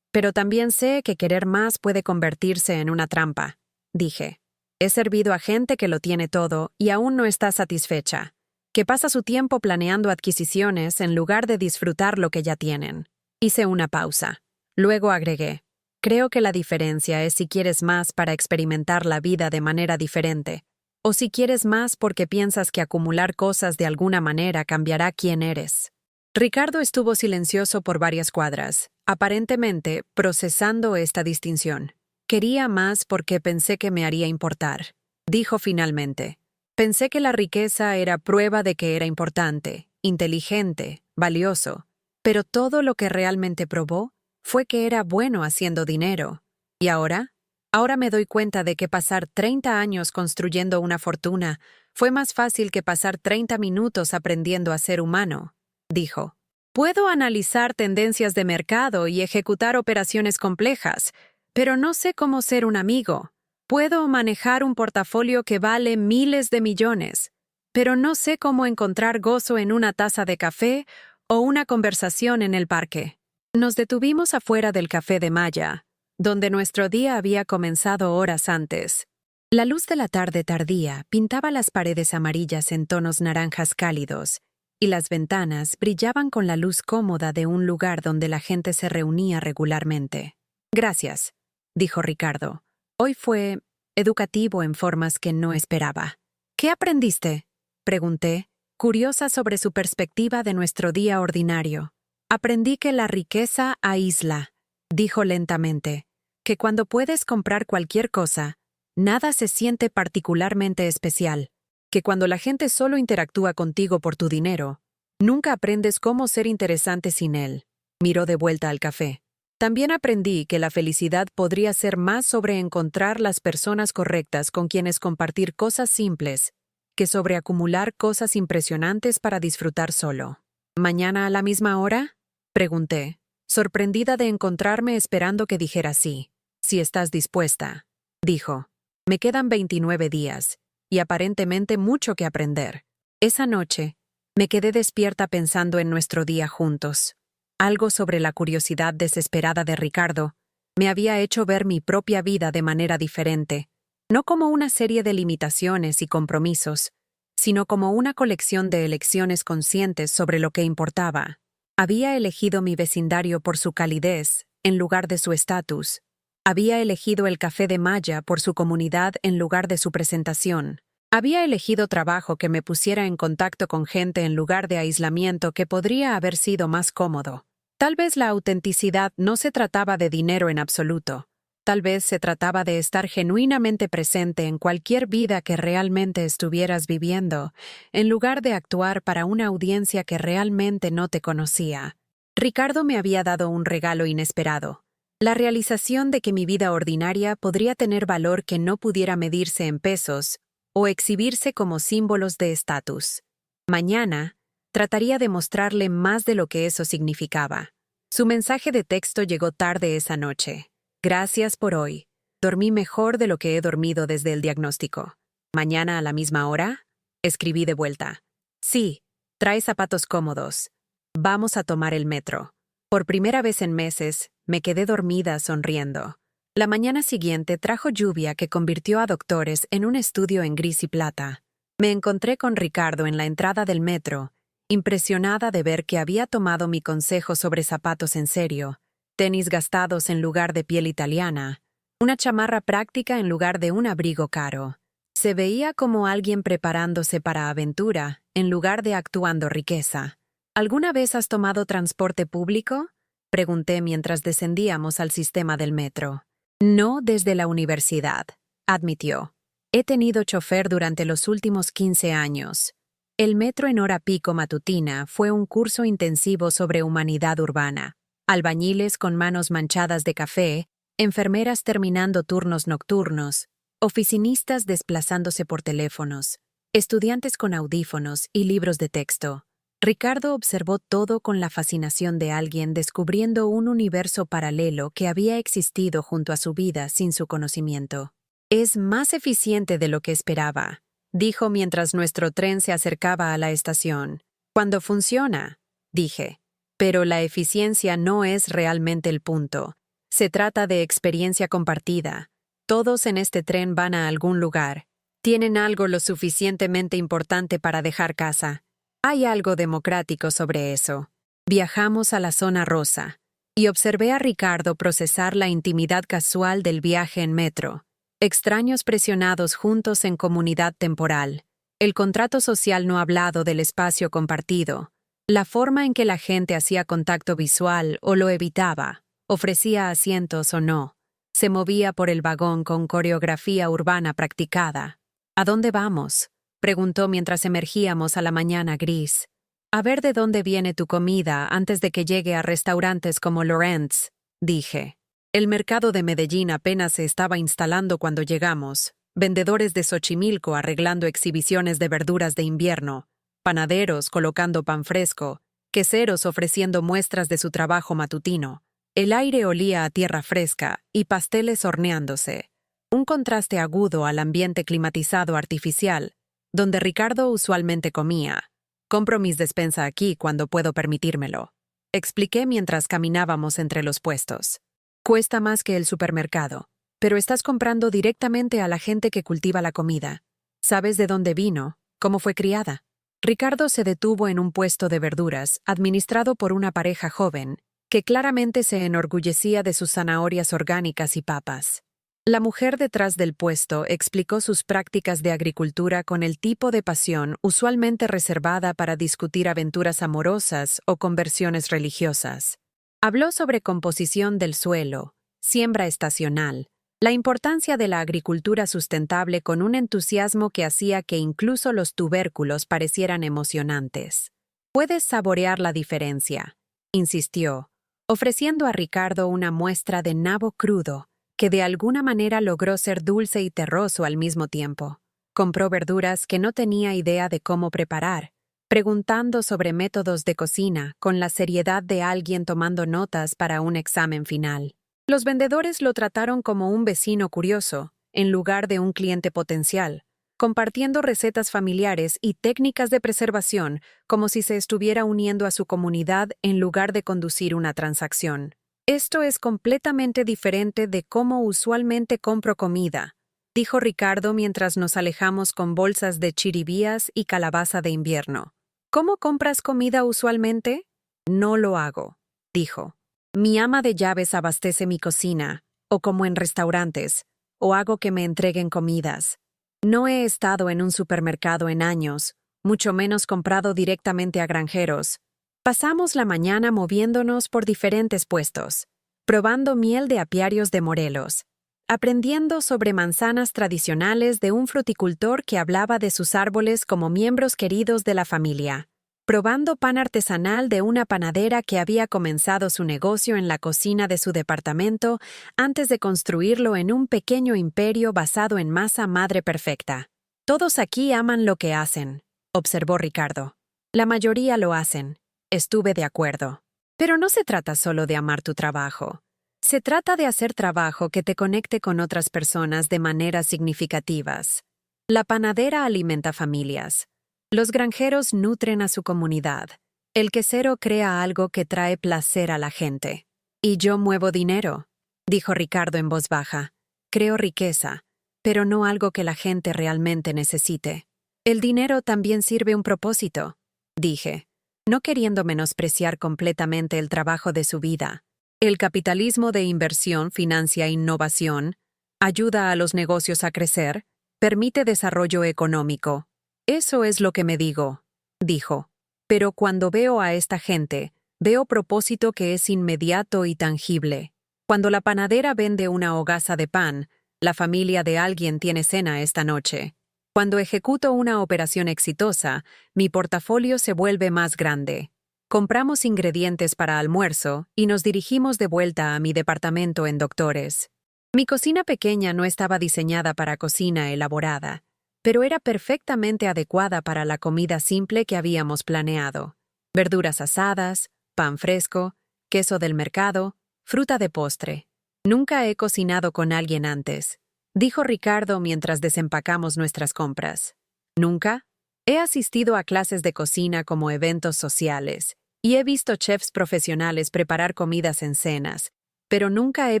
también sé que querer más puede convertirse en una trampa, dije. He servido a gente que lo tiene todo y aún no está satisfecha, que pasa su tiempo planeando adquisiciones en lugar de disfrutar lo que ya tienen. Hice una pausa. Luego agregué, creo que la diferencia es si quieres más para experimentar la vida de manera diferente, o si quieres más porque piensas que acumular cosas de alguna manera cambiará quién eres. Ricardo estuvo silencioso por varias cuadras, aparentemente procesando esta distinción. Quería más porque pensé que me haría importar, dijo finalmente. Pensé que la riqueza era prueba de que era importante, inteligente, valioso. Pero todo lo que realmente probó fue que era bueno haciendo dinero. ¿Y ahora? Ahora me doy cuenta de que pasar 30 años construyendo una fortuna fue más fácil que pasar 30 minutos aprendiendo a ser humano, dijo. Puedo analizar tendencias de mercado y ejecutar operaciones complejas, pero no sé cómo ser un amigo. Puedo manejar un portafolio que vale miles de millones, pero no sé cómo encontrar gozo en una taza de café o una conversación en el parque. Nos detuvimos afuera del café de Maya, donde nuestro día había comenzado horas antes. La luz de la tarde tardía pintaba las paredes amarillas en tonos naranjas cálidos, y las ventanas brillaban con la luz cómoda de un lugar donde la gente se reunía regularmente. «Gracias», dijo Ricardo. Hoy fue educativo en formas que no esperaba. «¿Qué aprendiste?», pregunté, curiosa sobre su perspectiva de nuestro día ordinario. «Aprendí que la riqueza aísla», dijo lentamente, «que cuando puedes comprar cualquier cosa, nada se siente particularmente especial, que cuando la gente solo interactúa contigo por tu dinero, nunca aprendes cómo ser interesante sin él». Miró de vuelta al café. «También aprendí que la felicidad podría ser más sobre encontrar las personas correctas con quienes compartir cosas simples que sobre acumular cosas impresionantes para disfrutar solo». «¿Mañana a la misma hora?», pregunté, sorprendida de encontrarme esperando que dijera sí. «Si estás dispuesta», dijo. «Me quedan 29 días, y aparentemente mucho que aprender». Esa noche, me quedé despierta pensando en nuestro día juntos. Algo sobre la curiosidad desesperada de Ricardo me había hecho ver mi propia vida de manera diferente, no como una serie de limitaciones y compromisos, sino como una colección de elecciones conscientes sobre lo que importaba. Había elegido mi vecindario por su calidez, en lugar de su estatus. Había elegido el café de Maya por su comunidad en lugar de su presentación. Había elegido trabajo que me pusiera en contacto con gente en lugar de aislamiento que podría haber sido más cómodo. Tal vez la autenticidad no se trataba de dinero en absoluto. Tal vez se trataba de estar genuinamente presente en cualquier vida que realmente estuvieras viviendo, en lugar de actuar para una audiencia que realmente no te conocía. Ricardo me había dado un regalo inesperado. La realización de que mi vida ordinaria podría tener valor que no pudiera medirse en pesos o exhibirse como símbolos de estatus. Mañana, trataría de mostrarle más de lo que eso significaba. Su mensaje de texto llegó tarde esa noche. Gracias por hoy. Dormí mejor de lo que he dormido desde el diagnóstico. ¿Mañana a la misma hora? Escribí de vuelta. Sí, trae zapatos cómodos. Vamos a tomar el metro. Por primera vez en meses, me quedé dormida sonriendo. La mañana siguiente trajo lluvia que convirtió a doctores en un estudio en gris y plata. Me encontré con Ricardo en la entrada del metro, impresionada de ver que había tomado mi consejo sobre zapatos en serio, tenis gastados en lugar de piel italiana, una chamarra práctica en lugar de un abrigo caro. Se veía como alguien preparándose para aventura, en lugar de actuando riqueza. ¿Alguna vez has tomado transporte público? Pregunté mientras descendíamos al sistema del metro. No desde la universidad, admitió. He tenido chofer durante los últimos 15 años. El metro en hora pico matutina fue un curso intensivo sobre humanidad urbana. Albañiles con manos manchadas de café, enfermeras terminando turnos nocturnos, oficinistas desplazándose por teléfonos, estudiantes con audífonos y libros de texto. Ricardo observó todo con la fascinación de alguien descubriendo un universo paralelo que había existido junto a su vida sin su conocimiento. Es más eficiente de lo que esperaba, dijo mientras nuestro tren se acercaba a la estación. Cuando funciona, dije. Pero la eficiencia no es realmente el punto. Se trata de experiencia compartida. Todos en este tren van a algún lugar. Tienen algo lo suficientemente importante para dejar casa. Hay algo democrático sobre eso. Viajamos a la zona rosa, y observé a Ricardo procesar la intimidad casual del viaje en metro. Extraños presionados juntos en comunidad temporal. El contrato social no hablado del espacio compartido. La forma en que la gente hacía contacto visual o lo evitaba, ofrecía asientos o no, se movía por el vagón con coreografía urbana practicada. ¿A dónde vamos?, preguntó mientras emergíamos a la mañana gris. A ver de dónde viene tu comida antes de que llegue a restaurantes como Lorenz, dije. El mercado de Medellín apenas se estaba instalando cuando llegamos. Vendedores de Xochimilco arreglando exhibiciones de verduras de invierno. Panaderos colocando pan fresco, queseros ofreciendo muestras de su trabajo matutino. El aire olía a tierra fresca y pasteles horneándose. Un contraste agudo al ambiente climatizado artificial, donde Ricardo usualmente comía. Compro mis despensa aquí cuando puedo permitírmelo, expliqué mientras caminábamos entre los puestos. Cuesta más que el supermercado, pero estás comprando directamente a la gente que cultiva la comida. ¿Sabes de dónde vino? ¿Cómo fue criada? Ricardo se detuvo en un puesto de verduras, administrado por una pareja joven, que claramente se enorgullecía de sus zanahorias orgánicas y papas. La mujer detrás del puesto explicó sus prácticas de agricultura con el tipo de pasión usualmente reservada para discutir aventuras amorosas o conversiones religiosas. Habló sobre composición del suelo, siembra estacional, la importancia de la agricultura sustentable con un entusiasmo que hacía que incluso los tubérculos parecieran emocionantes. Puedes saborear la diferencia, insistió, ofreciendo a Ricardo una muestra de nabo crudo, que de alguna manera logró ser dulce y terroso al mismo tiempo. Compró verduras que no tenía idea de cómo preparar, preguntando sobre métodos de cocina con la seriedad de alguien tomando notas para un examen final. Los vendedores lo trataron como un vecino curioso, en lugar de un cliente potencial, compartiendo recetas familiares y técnicas de preservación como si se estuviera uniendo a su comunidad en lugar de conducir una transacción. Esto es completamente diferente de cómo usualmente compro comida, dijo Ricardo mientras nos alejamos con bolsas de chiribías y calabaza de invierno. ¿Cómo compras comida usualmente? No lo hago, dijo. Mi ama de llaves abastece mi cocina, o como en restaurantes, o hago que me entreguen comidas. No he estado en un supermercado en años, mucho menos comprado directamente a granjeros. Pasamos la mañana moviéndonos por diferentes puestos, probando miel de apiarios de Morelos, aprendiendo sobre manzanas tradicionales de un fruticultor que hablaba de sus árboles como miembros queridos de la familia, probando pan artesanal de una panadera que había comenzado su negocio en la cocina de su departamento antes de construirlo en un pequeño imperio basado en masa madre perfecta. Todos aquí aman lo que hacen, observó Ricardo. La mayoría lo hacen. Estuve de acuerdo. Pero no se trata solo de amar tu trabajo. Se trata de hacer trabajo que te conecte con otras personas de maneras significativas. La panadera alimenta familias. Los granjeros nutren a su comunidad. El quesero crea algo que trae placer a la gente. Y yo muevo dinero, dijo Ricardo en voz baja. Creo riqueza, pero no algo que la gente realmente necesite. El dinero también sirve un propósito, dije, no queriendo menospreciar completamente el trabajo de su vida. El capitalismo de inversión financia innovación, ayuda a los negocios a crecer, permite desarrollo económico. Eso es lo que me digo, dijo. Pero cuando veo a esta gente, veo propósito que es inmediato y tangible. Cuando la panadera vende una hogaza de pan, la familia de alguien tiene cena esta noche. Cuando ejecuto una operación exitosa, mi portafolio se vuelve más grande. Compramos ingredientes para almuerzo y nos dirigimos de vuelta a mi departamento en Doctores. Mi cocina pequeña no estaba diseñada para cocina elaborada, pero era perfectamente adecuada para la comida simple que habíamos planeado. Verduras asadas, pan fresco, queso del mercado, fruta de postre. Nunca he cocinado con alguien antes, dijo Ricardo mientras desempacamos nuestras compras. ¿Nunca? He asistido a clases de cocina como eventos sociales y he visto chefs profesionales preparar comidas en cenas, pero nunca he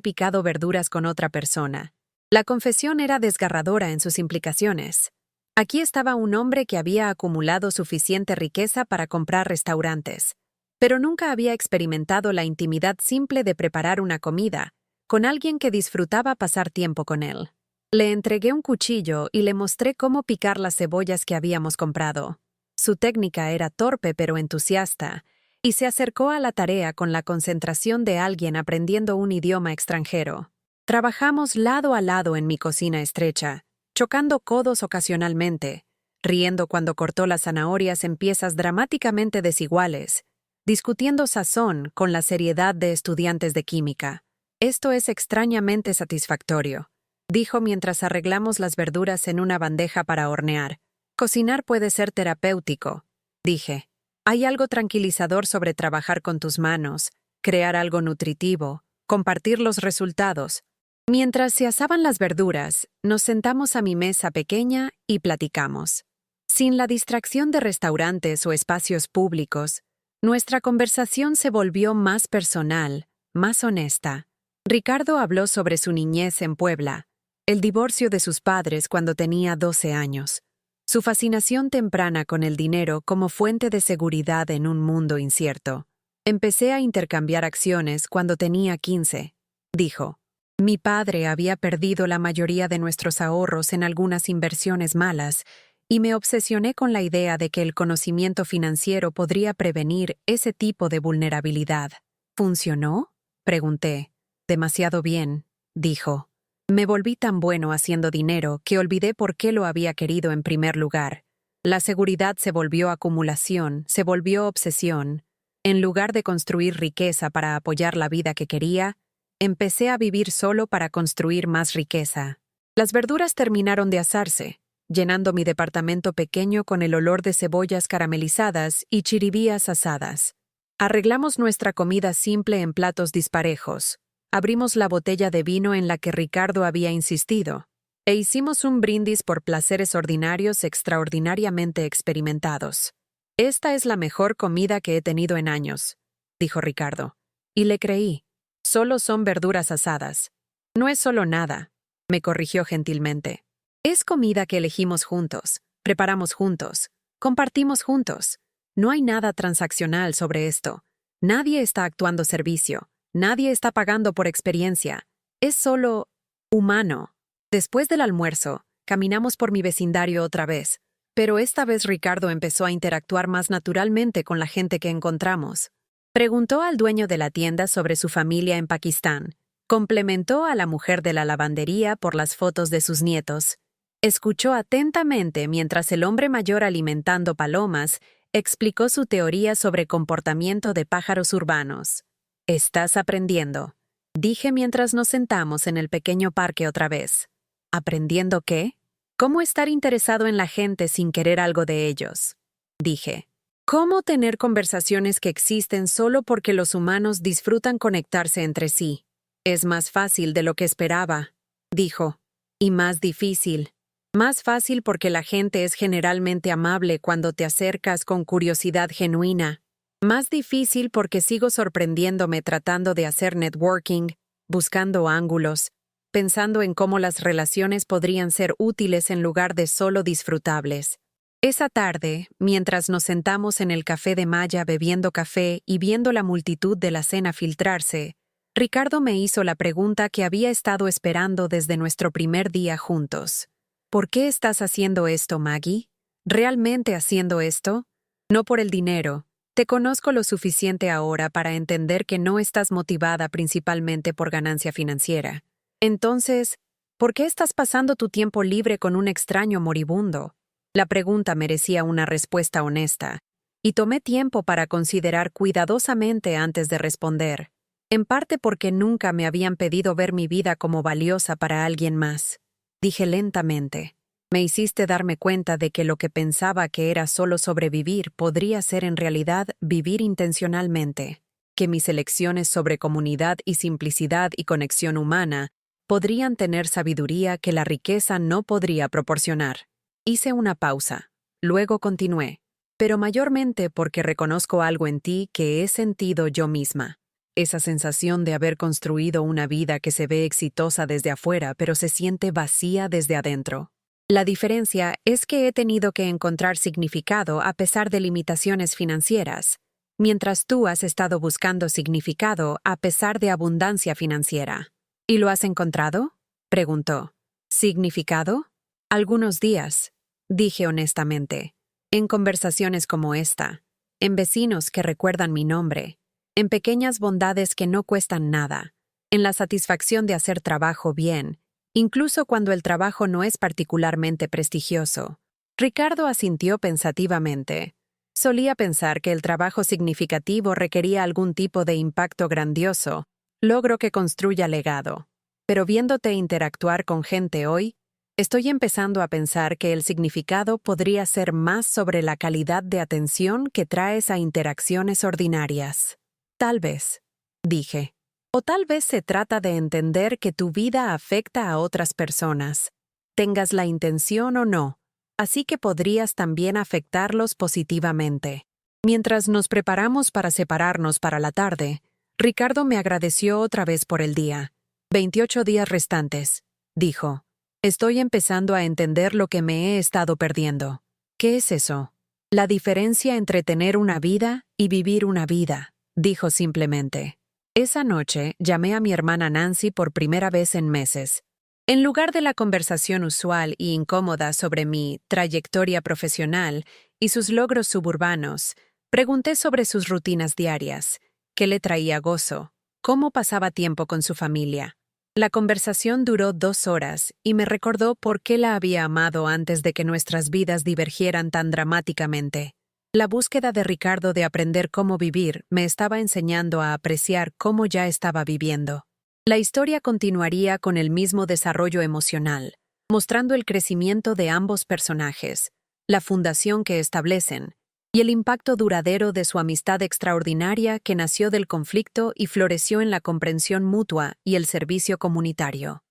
picado verduras con otra persona. La confesión era desgarradora en sus implicaciones. Aquí estaba un hombre que había acumulado suficiente riqueza para comprar restaurantes, pero nunca había experimentado la intimidad simple de preparar una comida con alguien que disfrutaba pasar tiempo con él. Le entregué un cuchillo y le mostré cómo picar las cebollas que habíamos comprado. Su técnica era torpe pero entusiasta, y se acercó a la tarea con la concentración de alguien aprendiendo un idioma extranjero. Trabajamos lado a lado en mi cocina estrecha, chocando codos ocasionalmente, riendo cuando cortó las zanahorias en piezas dramáticamente desiguales, discutiendo sazón con la seriedad de estudiantes de química. Esto es extrañamente satisfactorio, dijo mientras arreglamos las verduras en una bandeja para hornear. Cocinar puede ser terapéutico, dije. Hay algo tranquilizador sobre trabajar con tus manos, crear algo nutritivo, compartir los resultados. Mientras se asaban las verduras, nos sentamos a mi mesa pequeña y platicamos. Sin la distracción de restaurantes o espacios públicos, nuestra conversación se volvió más personal, más honesta. Ricardo habló sobre su niñez en Puebla, el divorcio de sus padres cuando tenía 12 años, su fascinación temprana con el dinero como fuente de seguridad en un mundo incierto. Empecé a intercambiar acciones cuando tenía 15, dijo. Mi padre había perdido la mayoría de nuestros ahorros en algunas inversiones malas y me obsesioné con la idea de que el conocimiento financiero podría prevenir ese tipo de vulnerabilidad. ¿Funcionó? Pregunté. Demasiado bien, dijo. Me volví tan bueno haciendo dinero que olvidé por qué lo había querido en primer lugar. La seguridad se volvió acumulación, se volvió obsesión. En lugar de construir riqueza para apoyar la vida que quería, empecé a vivir solo para construir más riqueza. Las verduras terminaron de asarse, llenando mi departamento pequeño con el olor de cebollas caramelizadas y chiribías asadas. Arreglamos nuestra comida simple en platos disparejos. Abrimos la botella de vino en la que Ricardo había insistido, e hicimos un brindis por placeres ordinarios extraordinariamente experimentados. Esta es la mejor comida que he tenido en años, dijo Ricardo. Y le creí. Solo son verduras asadas. No es solo nada, me corrigió gentilmente. Es comida que elegimos juntos, preparamos juntos, compartimos juntos. No hay nada transaccional sobre esto. Nadie está actuando servicio. Nadie está pagando por experiencia. Es solo humano. Después del almuerzo, caminamos por mi vecindario otra vez, pero esta vez Ricardo empezó a interactuar más naturalmente con la gente que encontramos. Preguntó al dueño de la tienda sobre su familia en Pakistán. Complementó a la mujer de la lavandería por las fotos de sus nietos. Escuchó atentamente mientras el hombre mayor alimentando palomas explicó su teoría sobre comportamiento de pájaros urbanos. «Estás aprendiendo», dije mientras nos sentamos en el pequeño parque otra vez. ¿Aprendiendo qué? ¿Cómo estar interesado en la gente sin querer algo de ellos? Dije. ¿Cómo tener conversaciones que existen solo porque los humanos disfrutan conectarse entre sí? Es más fácil de lo que esperaba, dijo. Y más difícil. Más fácil porque la gente es generalmente amable cuando te acercas con curiosidad genuina. Más difícil porque sigo sorprendiéndome tratando de hacer networking, buscando ángulos, pensando en cómo las relaciones podrían ser útiles en lugar de solo disfrutables. Esa tarde, mientras nos sentamos en el café de Maya bebiendo café y viendo la multitud de la cena filtrarse, Ricardo me hizo la pregunta que había estado esperando desde nuestro primer día juntos. ¿Por qué estás haciendo esto, Maggie? ¿Realmente haciendo esto? No por el dinero. Te conozco lo suficiente ahora para entender que no estás motivada principalmente por ganancia financiera. Entonces, ¿por qué estás pasando tu tiempo libre con un extraño moribundo? La pregunta merecía una respuesta honesta, y tomé tiempo para considerar cuidadosamente antes de responder, en parte porque nunca me habían pedido ver mi vida como valiosa para alguien más. Dije lentamente, me hiciste darme cuenta de que lo que pensaba que era solo sobrevivir podría ser en realidad vivir intencionalmente, que mis elecciones sobre comunidad y simplicidad y conexión humana podrían tener sabiduría que la riqueza no podría proporcionar. Hice una pausa. Luego continué. Pero mayormente porque reconozco algo en ti que he sentido yo misma. Esa sensación de haber construido una vida que se ve exitosa desde afuera pero se siente vacía desde adentro. La diferencia es que he tenido que encontrar significado a pesar de limitaciones financieras, mientras tú has estado buscando significado a pesar de abundancia financiera. ¿Y lo has encontrado?, preguntó. ¿Significado? Algunos días, dije honestamente, en conversaciones como esta, en vecinos que recuerdan mi nombre, en pequeñas bondades que no cuestan nada, en la satisfacción de hacer trabajo bien, incluso cuando el trabajo no es particularmente prestigioso. Ricardo asintió pensativamente. Solía pensar que el trabajo significativo requería algún tipo de impacto grandioso, logro que construya legado. Pero viéndote interactuar con gente hoy, estoy empezando a pensar que el significado podría ser más sobre la calidad de atención que traes a interacciones ordinarias. Tal vez, dije. O tal vez se trata de entender que tu vida afecta a otras personas, tengas la intención o no, así que podrías también afectarlos positivamente. Mientras nos preparamos para separarnos para la tarde, Ricardo me agradeció otra vez por el día. 28 días restantes, dijo. Estoy empezando a entender lo que me he estado perdiendo. ¿Qué es eso? La diferencia entre tener una vida y vivir una vida, dijo simplemente. Esa noche llamé a mi hermana Nancy por primera vez en meses. En lugar de la conversación usual y incómoda sobre mi trayectoria profesional y sus logros suburbanos, pregunté sobre sus rutinas diarias, qué le traía gozo, cómo pasaba tiempo con su familia. La conversación duró 2 horas y me recordó por qué la había amado antes de que nuestras vidas divergieran tan dramáticamente. La búsqueda de Ricardo de aprender cómo vivir me estaba enseñando a apreciar cómo ya estaba viviendo. La historia continuaría con el mismo desarrollo emocional, mostrando el crecimiento de ambos personajes, la fundación que establecen, y el impacto duradero de su amistad extraordinaria que nació del conflicto y floreció en la comprensión mutua y el servicio comunitario.